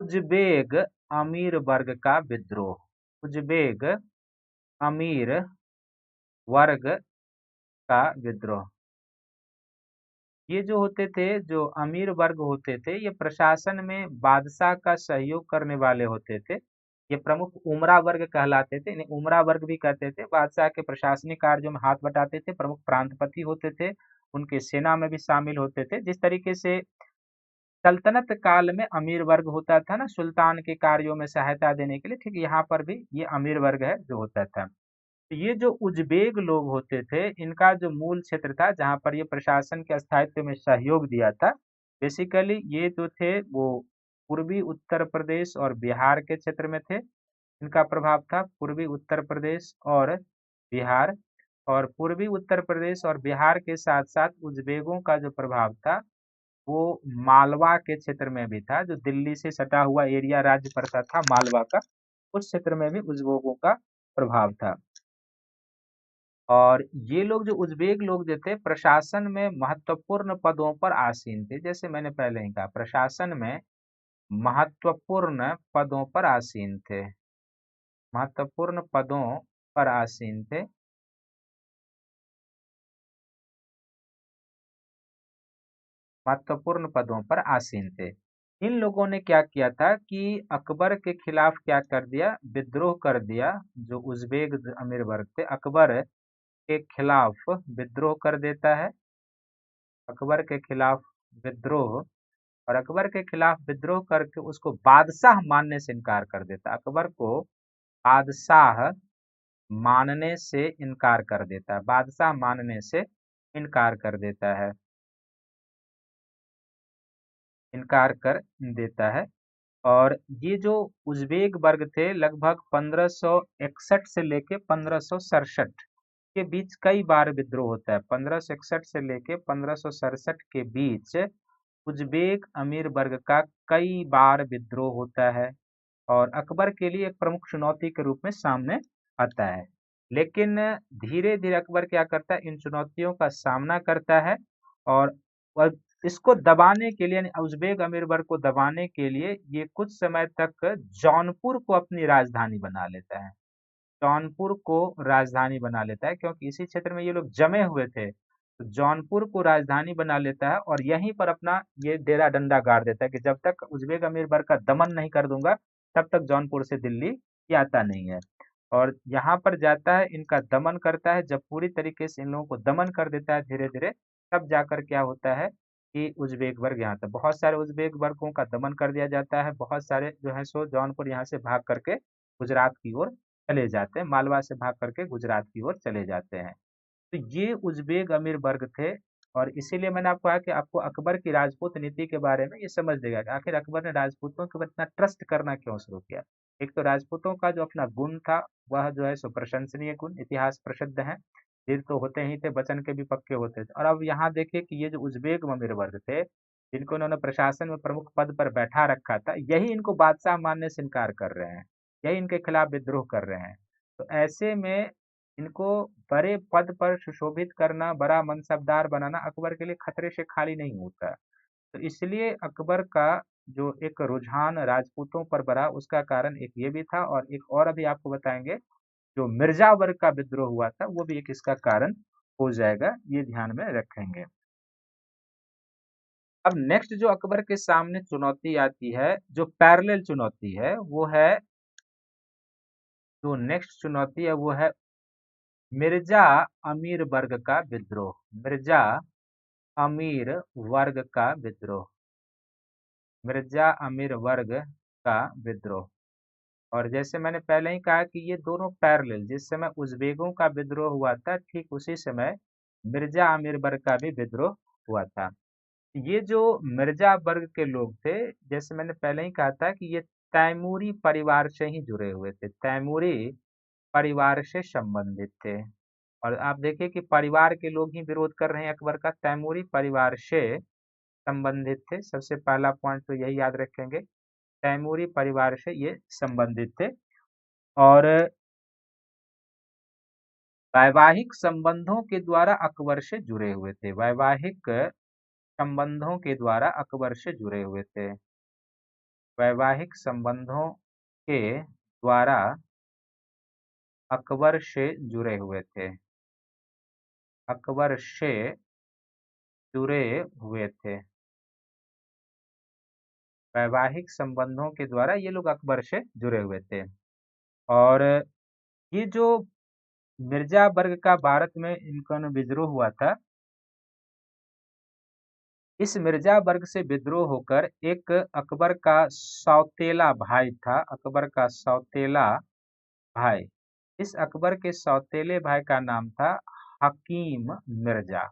उजबेग अमीर वर्ग का विद्रोह। उजबेग अमीर वर्ग का विद्रोह। ये जो होते थे, जो अमीर वर्ग होते थे, ये प्रशासन में बादशाह का सहयोग करने वाले होते थे। ये प्रमुख उमरा वर्ग कहलाते थे। इन्हें उमरा वर्ग भी कहते थे। बादशाह के प्रशासनिक कार्यों में हाथ बटाते थे। प्रमुख प्रांतपति होते थे। उनके सेना में भी शामिल होते थे। जिस तरीके से सल्तनत काल में अमीर वर्ग होता था ना, सुल्तान के कार्यों में सहायता देने के लिए, ठीक यहाँ पर भी ये अमीर वर्ग है जो होता था। तो ये जो उजबेक लोग होते थे, इनका जो मूल क्षेत्र था जहाँ पर ये प्रशासन के स्थायित्व में सहयोग दिया था, बेसिकली ये जो थे वो पूर्वी उत्तर प्रदेश और बिहार के क्षेत्र में थे। इनका प्रभाव था पूर्वी उत्तर प्रदेश और बिहार। और पूर्वी उत्तर प्रदेश और बिहार के साथ साथ उजबेगों का जो प्रभाव था, वो मालवा के क्षेत्र में भी था। जो दिल्ली से सटा हुआ एरिया राज्य पड़ता था मालवा का, उस क्षेत्र में भी उजबेगों का प्रभाव था। और ये लोग जो उज़्बेक लोग जो थे, प्रशासन में महत्वपूर्ण पदों पर आसीन थे। जैसे मैंने पहले ही कहा, प्रशासन में महत्वपूर्ण पदों पर आसीन थे। महत्वपूर्ण पदों पर आसीन थे। महत्वपूर्ण पदों पर आसीन थे। इन लोगों ने क्या किया था कि अकबर के खिलाफ क्या कर दिया, विद्रोह कर दिया। जो उज़्बेक अमीर वर्ग थे, अकबर के खिलाफ विद्रोह कर देता है। अकबर के खिलाफ विद्रोह, और अकबर के खिलाफ विद्रोह करके उसको बादशाह मानने से इनकार कर देता। अकबर को बादशाह मानने से इनकार कर देता है। बादशाह मानने से इनकार कर देता है। इनकार कर देता है। और ये जो उज़्बेक वर्ग थे, लगभग 1561 से लेके 1567, के बीच कई बार विद्रोह होता है। 1561 से लेके 1567 के बीच उज़्बेक अमीर वर्ग का कई बार विद्रोह होता है और अकबर के लिए एक प्रमुख चुनौती के रूप में सामने आता है। लेकिन धीरे-धीरे अकबर क्या करता है, इन चुनौतियों का सामना करता है और और इसको दबाने के लिए यानी उज़्बेक अमीर वर्ग को दबाने के लिए ये कुछ समय तक जौनपुर को अपनी राजधानी बना लेता है। जौनपुर को राजधानी बना लेता है क्योंकि इसी क्षेत्र में ये लोग जमे हुए थे। तो जौनपुर को राजधानी बना लेता है और यहीं पर अपना ये डेरा डंडा गाड़ देता है कि जब तक उज़्बेक अमीर वर्ग का दमन नहीं कर दूंगा तब तक जौनपुर से दिल्ली ये आता नहीं है। और यहाँ पर जाता है, इनका दमन करता है। जब पूरी तरीके से इन लोगों को दमन कर देता है धीरे-धीरे, तब जाकर क्या होता है कि उज़्बेक वर्ग यहाँ तक बहुत सारे उज़्बेक वर्गों का दमन कर दिया जाता है। बहुत सारे जो है सो जौनपुर यहाँ से भाग करके गुजरात की ओर चले जाते हैं, मालवा से भाग करके गुजरात की ओर चले जाते हैं। तो ये उज़्बेक अमीर वर्ग थे और इसीलिए मैंने आपको कहा कि आपको अकबर की राजपूत नीति के बारे में ये समझ लेगा कि आखिर अकबर ने राजपूतों के ऊपर इतना ट्रस्ट करना क्यों शुरू किया। एक तो राजपूतों का जो अपना गुण था, वह जो है सो प्रशंसनीय गुण, इतिहास प्रसिद्ध है। वीर तो होते ही थे, वचन के भी पक्के होते थे। और अब यहाँ देखिए कि ये जो उज़्बेक अमीर वर्ग थे, जिनको इन्होंने प्रशासन में प्रमुख पद पर बैठा रखा था, यही इनको बादशाह मानने से इनकार कर रहे हैं, यही इनके खिलाफ विद्रोह कर रहे हैं। तो ऐसे में इनको बड़े पद पर सुशोभित करना, बड़ा मनसबदार बनाना अकबर के लिए खतरे से खाली नहीं होता। तो इसलिए अकबर का जो एक रुझान राजपूतों पर बढ़ा, उसका कारण एक ये भी था और एक और अभी आपको बताएंगे। जो मिर्जा वर्ग का विद्रोह हुआ था, वो भी एक इसका कारण हो जाएगा, ये ध्यान में रखेंगे। अब नेक्स्ट जो अकबर के सामने चुनौती आती है, जो पैरेलल चुनौती है, वो है जो नेक्स्ट चुनौती है वो है मिर्जा अमीर वर्ग का विद्रोह। मिर्जा अमीर वर्ग का विद्रोह। मिर्जा अमीर वर्ग का विद्रोह। और जैसे मैंने पहले ही कहा कि ये दोनों पैरेलल, जिस समय उज़्बेकों का विद्रोह हुआ था, ठीक उसी समय मिर्जा अमीर वर्ग का भी विद्रोह हुआ था। ये जो मिर्जा वर्ग के लोग थे, जैसे मैंने पहले ही कहा था कि ये तैमूरी परिवार से ही जुड़े हुए थे, तैमूरी परिवार से संबंधित थे। और आप देखिए कि परिवार के लोग ही विरोध कर रहे हैं अकबर का, तैमूरी परिवार से संबंधित थे। सबसे पहला पॉइंट तो यही याद रखेंगे, तैमूरी परिवार से ये संबंधित थे और वैवाहिक संबंधों के द्वारा अकबर से जुड़े हुए थे। वैवाहिक संबंधों के द्वारा अकबर से जुड़े हुए थे। वैवाहिक संबंधों के द्वारा अकबर से जुड़े हुए थे। अकबर से जुड़े हुए थे। वैवाहिक संबंधों के द्वारा ये लोग अकबर से जुड़े हुए थे। और ये जो मिर्जा वर्ग का भारत में इनका विद्रोह हुआ था, इस मिर्जा वर्ग से विद्रोह होकर एक अकबर का सौतेला भाई था, अकबर का सौतेला भाई। इस अकबर के सौतेले भाई का नाम था हकीम मिर्जा।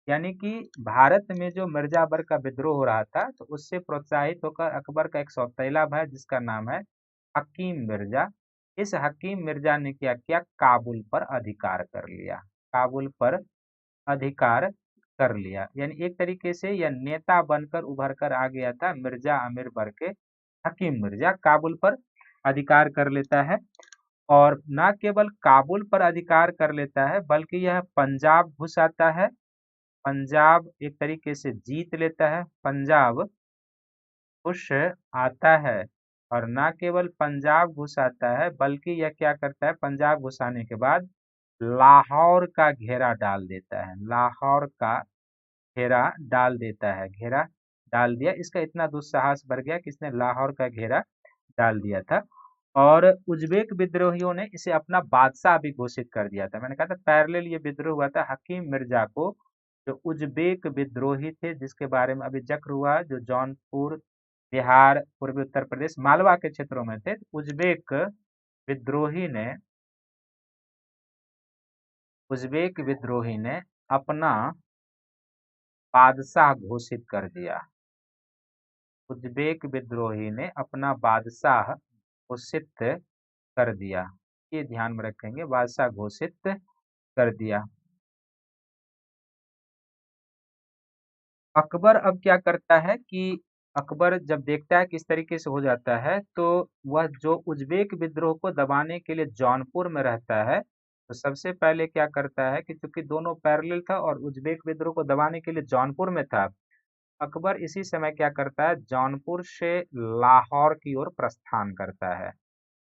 यानी कि भारत में जो मिर्जा वर्ग का विद्रोह हो रहा था, तो उससे प्रोत्साहित होकर अकबर का एक सौतेला भाई जिसका नाम है हकीम मिर्जा, इस हकीम मिर्जा ने क्या किया, काबुल पर अधिकार कर लिया। काबुल पर अधिकार कर लिया, यानी एक तरीके से यह नेता बनकर उभर कर आ गया था मिर्जा अमीर वर्ग के हकीम मिर्जा, काबुल पर अधिकार कर लेता है। और न केवल काबुल पर अधिकार कर लेता है, बल्कि यह पंजाब घुस आता है। पंजाब एक तरीके से जीत लेता है, पंजाब घुस आता है। और न केवल पंजाब घुस आता है, बल्कि यह क्या करता है, पंजाब घुसाने के बाद लाहौर का घेरा डाल देता है। लाहौर का घेरा डाल देता है, घेरा डाल दिया। इसका इतना दुस्साहस बढ़ गया कि इसने लाहौर का घेरा डाल दिया था। और उज़्बेक विद्रोहियों ने इसे अपना बादशाह भी घोषित कर दिया था। मैंने कहा था पैरेलल ये विद्रोह हुआ था हकीम मिर्जा को, जो उज़्बेक विद्रोही थे जिसके बारे में अभी जिक्र हुआ, जो जौनपुर, बिहार, पूर्वी उत्तर प्रदेश, मालवा के क्षेत्रों में थे। उज़्बेक विद्रोही ने उज़्बेक विद्रोही ने अपना बादशाह घोषित कर दिया। उज़्बेक विद्रोही ने अपना बादशाह घोषित कर दिया, ये ध्यान में रखेंगे, बादशाह घोषित कर दिया। अकबर अब क्या करता है कि अकबर जब देखता है कि इस तरीके से हो जाता है, तो वह जो उज़्बेक विद्रोह को दबाने के लिए जौनपुर में रहता है, तो सबसे पहले क्या करता है कि चूँकि दोनों पैरेलल था और उज़्बेक विद्रोह को दबाने के लिए जौनपुर में था, अकबर इसी समय क्या करता है, जौनपुर से लाहौर की ओर प्रस्थान करता है।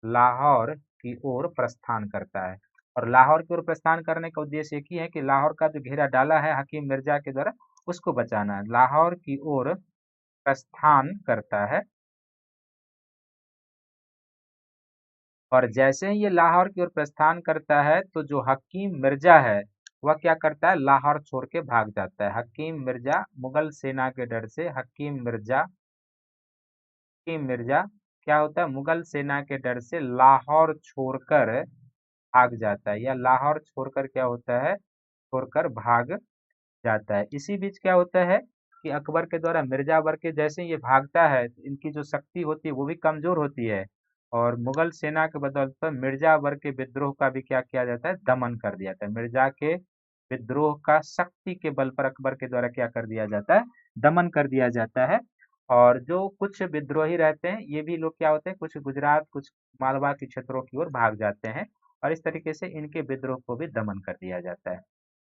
लाहौर की ओर प्रस्थान करता है और लाहौर की ओर प्रस्थान करने का उद्देश्य एक ही है कि लाहौर का जो घेरा डाला है हकीम मिर्जा के द्वारा, उसको बचाना है। लाहौर की ओर प्रस्थान करता है और जैसे ही ये लाहौर की ओर प्रस्थान करता है, तो जो हकीम मिर्जा है, वह क्या करता है, लाहौर छोड़ के भाग जाता है। हकीम मिर्जा मुगल सेना के डर से हकीम मिर्जा क्या होता है, मुगल सेना के डर से लाहौर छोड़कर भाग जाता है, या लाहौर छोड़कर क्या होता है, छोड़कर भाग जाता है। इसी बीच क्या होता है कि अकबर के द्वारा मिर्जावर के जैसे ये भागता है, तो इनकी जो शक्ति होती है वो भी कमजोर होती है और मुगल सेना के बदौलत पर मिर्जावर के विद्रोह का भी क्या किया जाता है, दमन कर दिया जाता है। मिर्जा के विद्रोह का शक्ति के बल पर अकबर के द्वारा क्या कर दिया जाता है, दमन कर दिया जाता है। और जो कुछ विद्रोही रहते हैं, ये भी लोग क्या होते हैं, कुछ गुजरात, कुछ मालवा के क्षेत्रों की ओर भाग जाते हैं और इस तरीके से इनके विद्रोह को भी दमन कर दिया जाता है।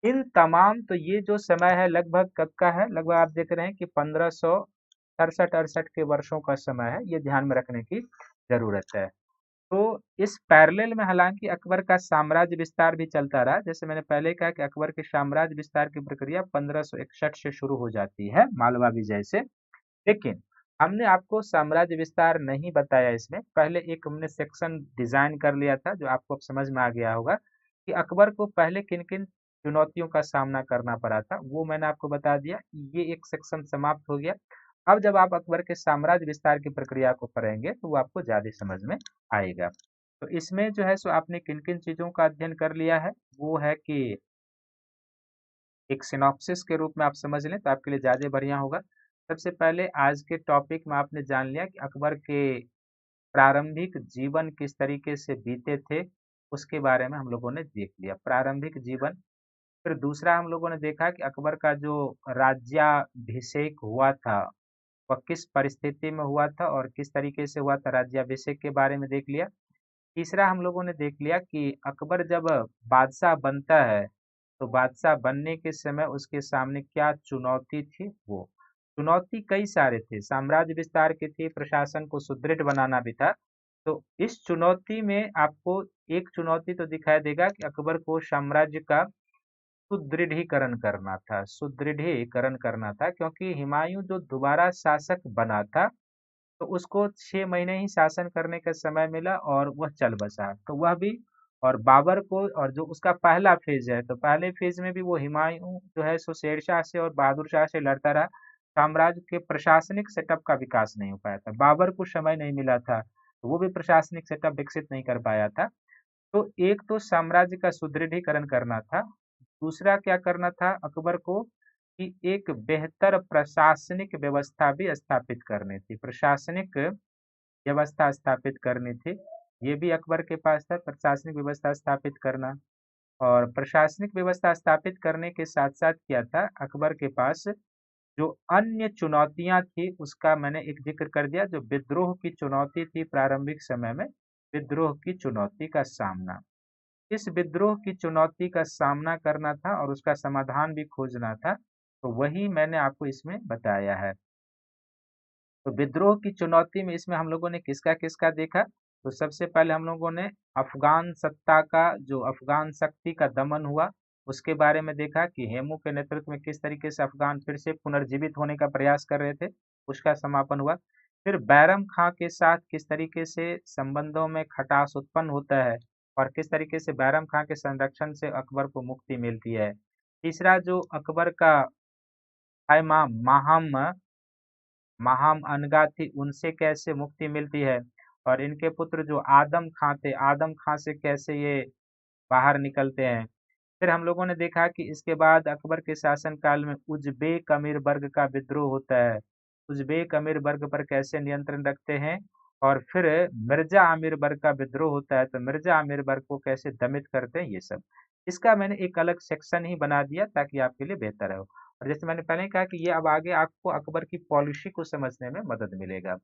इन तमाम, तो ये जो समय है लगभग कब का है, लगभग आप देख रहे हैं कि 1567-68 के वर्षों का समय है, ये ध्यान में रखने की जरूरत है। तो इस पैरेलल में हालांकि अकबर का साम्राज्य विस्तार भी चलता रहा। जैसे मैंने पहले कहा कि अकबर के साम्राज्य विस्तार की प्रक्रिया 1561 से शुरू हो जाती है मालवा विजय से। लेकिन हमने आपको साम्राज्य विस्तार नहीं बताया इसमें, पहले एक हमने सेक्शन डिजाइन कर लिया था जो आपको अब समझ में आ गया होगा कि अकबर को पहले किन किन चुनौतियों का सामना करना पड़ा था, वो मैंने आपको बता दिया। ये एक सेक्शन समाप्त हो गया। अब जब आप अकबर के साम्राज्य विस्तार की प्रक्रिया को पढ़ेंगे तो वो आपको ज्यादा समझ में आएगा। तो इसमें जो है सो आपने किन किन चीजों का अध्ययन कर लिया है, वो है कि एक सिनॉप्सिस के रूप में आप समझ लें तो आपके लिए ज़्यादा बढ़िया होगा। सबसे पहले आज के टॉपिक में आपने जान लिया कि अकबर के प्रारंभिक जीवन किस तरीके से बीते थे, उसके बारे में हम लोगों ने देख लिया, प्रारंभिक जीवन। फिर दूसरा हम लोगों ने देखा कि अकबर का जो राज्याभिषेक हुआ था, वह किस परिस्थिति में हुआ था और किस तरीके से हुआ था, राज्याभिषेक के बारे में देख लिया। तीसरा हम लोगों ने देख लिया कि अकबर जब बादशाह बनता है, तो बादशाह बनने के समय उसके सामने क्या चुनौती थी, वो चुनौती कई सारे थे, साम्राज्य विस्तार की थी, प्रशासन को सुदृढ़ बनाना भी था। तो इस चुनौती में आपको एक चुनौती तो दिखाई देगा कि अकबर को साम्राज्य का सुदृढ़ीकरण करना था, सुदृढ़ीकरण करना था, क्योंकि हुमायूं जो दोबारा शासक बना था, तो उसको 6 महीने ही शासन करने का समय मिला और वह चल बसा, तो वह भी। और बाबर को, और जो उसका पहला फेज है, तो पहले फेज में भी वो हुमायूं जो है सो शेरशाह से और बहादुर शाह से लड़ता रहा। साम्राज्य के प्रशासनिक सेटअप का विकास नहीं हो पाया था, बाबर को समय नहीं मिला था, तो वो भी प्रशासनिक सेटअप विकसित नहीं कर पाया था। तो एक तो साम्राज्य का सुदृढ़ीकरण करना था, दूसरा क्या करना था अकबर को कि एक बेहतर प्रशासनिक व्यवस्था भी स्थापित करनी थी, प्रशासनिक व्यवस्था स्थापित करनी थी। ये भी अकबर के पास था, प्रशासनिक व्यवस्था स्थापित करना। और प्रशासनिक व्यवस्था स्थापित करने के साथ साथ क्या था अकबर के पास, जो अन्य चुनौतियां थी उसका मैंने एक जिक्र कर दिया। जो विद्रोह की चुनौती थी प्रारंभिक समय में, विद्रोह की चुनौती का सामना, इस विद्रोह की चुनौती का सामना करना था और उसका समाधान भी खोजना था, तो वही मैंने आपको इसमें बताया है। तो विद्रोह की चुनौती में इसमें हम लोगों ने किसका किसका देखा, तो सबसे पहले हम लोगों ने अफगान सत्ता का, जो अफगान शक्ति का दमन हुआ, उसके बारे में देखा कि हेमू के नेतृत्व में किस तरीके से अफगान फिर से पुनर्जीवित होने का प्रयास कर रहे थे, उसका समापन हुआ। फिर बैरम खां के साथ किस तरीके से संबंधों में खटास उत्पन्न होता है और किस तरीके से बैरम खां के संरक्षण से अकबर को मुक्ति मिलती है। तीसरा जो अकबर का खायमा माहम महाम अनगा थी, उनसे कैसे मुक्ति मिलती है, और इनके पुत्र जो आदम खां थे, आदम खां से कैसे ये बाहर निकलते हैं। फिर हम लोगों ने देखा कि इसके बाद अकबर के शासन काल में उज़्बेक अमीर वर्ग का विद्रोह होता है, उज़्बेक अमीर वर्ग पर कैसे नियंत्रण रखते हैं। और फिर मिर्जा आमिर वर्ग का विद्रोह होता है, तो मिर्जा आमिर वर्ग को कैसे दमित करते हैं, ये सब। इसका मैंने एक अलग सेक्शन ही बना दिया ताकि आपके लिए बेहतर हो। और जैसे मैंने पहले ही कहा कि ये अब आगे आपको अकबर की पॉलिसी को समझने में मदद मिलेगा।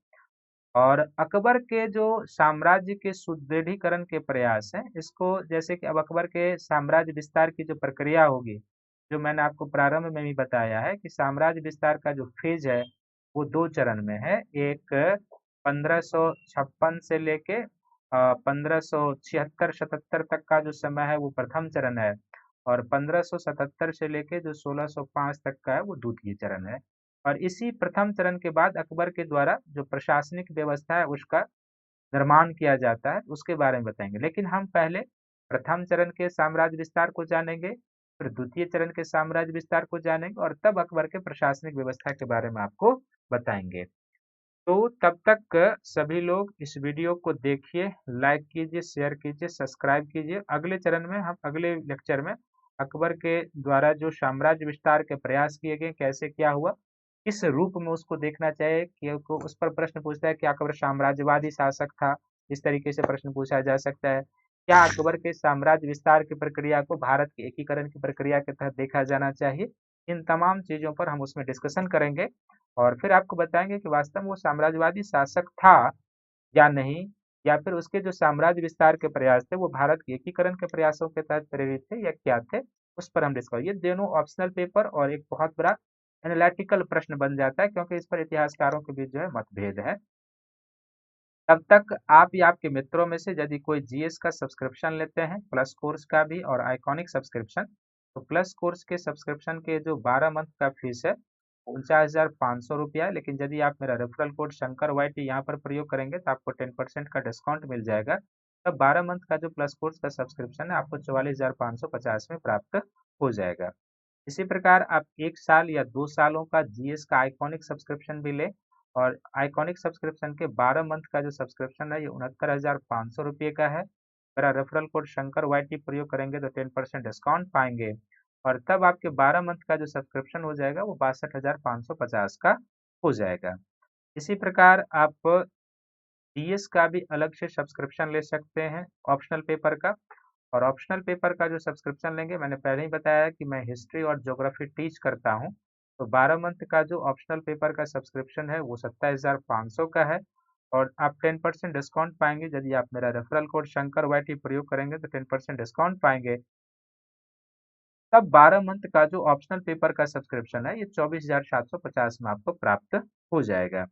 और अकबर के जो साम्राज्य के सुदृढ़ीकरण के प्रयास हैं, इसको जैसे कि अब अकबर के साम्राज्य विस्तार की जो प्रक्रिया होगी, जो मैंने आपको प्रारंभ में भी बताया है कि साम्राज्य विस्तार का जो फेज है, वो 2 चरण में है। एक 1556 से लेके 1576-77 तक का जो समय है वो प्रथम चरण है, और 1577 से लेके जो 1605 तक का है वो द्वितीय चरण है। और इसी प्रथम चरण के बाद अकबर के द्वारा जो प्रशासनिक व्यवस्था है उसका निर्माण किया जाता है, उसके बारे में बताएंगे। लेकिन हम पहले प्रथम चरण के साम्राज्य विस्तार को जानेंगे, फिर द्वितीय चरण के साम्राज्य विस्तार को जानेंगे, और तब अकबर के प्रशासनिक व्यवस्था के बारे में आपको बताएंगे। तो तब तक सभी लोग इस वीडियो को देखिए, लाइक कीजिए, शेयर कीजिए, सब्सक्राइब कीजिए। अगले चरण में हम अगले लेक्चर में अकबर के द्वारा जो साम्राज्य विस्तार के प्रयास किए गए, कैसे क्या हुआ, किस रूप में उसको देखना चाहिए, क्योंकि उस पर प्रश्न पूछता है कि अकबर साम्राज्यवादी शासक था, इस तरीके से प्रश्न पूछा जा सकता है। क्या अकबर के साम्राज्य विस्तार की प्रक्रिया को भारत के एकीकरण की प्रक्रिया के तहत देखा जाना चाहिए? इन तमाम चीजों पर हम उसमें डिस्कशन करेंगे, और फिर आपको बताएंगे कि वास्तव में वो साम्राज्यवादी शासक था या नहीं, या फिर उसके जो साम्राज्य विस्तार के प्रयास थे वो भारत के एकीकरण के प्रयासों के तहत प्रेरित थे या क्या थे, उस पर हम डिस्कस। ये दोनों ऑप्शनल पेपर और एक बहुत बड़ा एनालिटिकल प्रश्न बन जाता है, क्योंकि इस पर इतिहासकारों के बीच जो है मतभेद है। तब तक आप या आपके मित्रों में से यदि कोई जीएस का सब्सक्रिप्शन लेते हैं, प्लस कोर्स का भी और आइकॉनिक सब्सक्रिप्शन, तो प्लस कोर्स के सब्सक्रिप्शन के जो 12 मंथ का फीस है 49,500 रुपया, लेकिन यदि आप मेरा रेफरल कोड शंकर वाईटी यहाँ पर प्रयोग करेंगे तो आपको 10% का डिस्काउंट मिल जाएगा। तब 12 मंथ का जो प्लस कोर्स का सब्सक्रिप्शन है आपको 44,550 में प्राप्त हो जाएगा। इसी प्रकार आप 1 साल या 2 सालों का जीएस का आइकॉनिक सब्सक्रिप्शन भी लें, और आइकॉनिक सब्सक्रिप्शन के 12 मंथ का जो सब्सक्रिप्शन है ये 69,500 रुपये का है। मेरा रेफरल कोड शंकर वाईटी प्रयोग करेंगे तो 10% डिस्काउंट पाएंगे, और तब आपके 12 मंथ का जो सब्सक्रिप्शन हो जाएगा वो 62,550 का हो जाएगा। इसी प्रकार आप डीएस का भी अलग से सब्सक्रिप्शन ले सकते हैं ऑप्शनल पेपर का। और ऑप्शनल पेपर का जो सब्सक्रिप्शन लेंगे, मैंने पहले ही बताया कि मैं हिस्ट्री और ज्योग्राफी टीच करता हूं, तो 12 मंथ का जो ऑप्शनल पेपर का सब्सक्रिप्शन है वो 27,500 का है, और आप 10% डिस्काउंट पाएंगे यदि आप मेरा रेफरल कोड शंकर वाईटी प्रयोग करेंगे तो 10% डिस्काउंट पाएंगे। तब 12 मंथ का जो ऑप्शनल पेपर का सब्सक्रिप्शन है ये 24,750 में आपको प्राप्त हो जाएगा।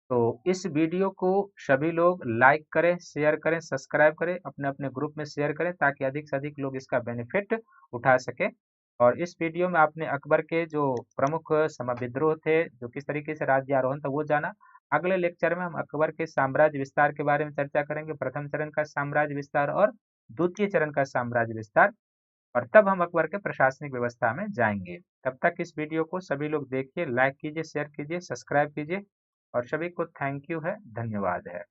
तो इस वीडियो को सभी लोग लाइक करें, शेयर करें, सब्सक्राइब करें, अपने अपने ग्रुप में शेयर करें ताकि अधिक से अधिक लोग इसका बेनिफिट उठा सकें। और इस वीडियो में आपने अकबर के जो प्रमुख समविद्रोह थे, जो किस तरीके से राज्यारोहण था, वो जाना। अगले लेक्चर में हम अकबर के साम्राज्य विस्तार के बारे में चर्चा करेंगे, प्रथम चरण का साम्राज्य विस्तार और द्वितीय चरण का साम्राज्य विस्तार, और तब हम अकबर के प्रशासनिक व्यवस्था में जाएंगे। तब तक इस वीडियो को सभी लोग देखिए, लाइक कीजिए, शेयर कीजिए, सब्सक्राइब कीजिए, और सभी को थैंक यू है, धन्यवाद है।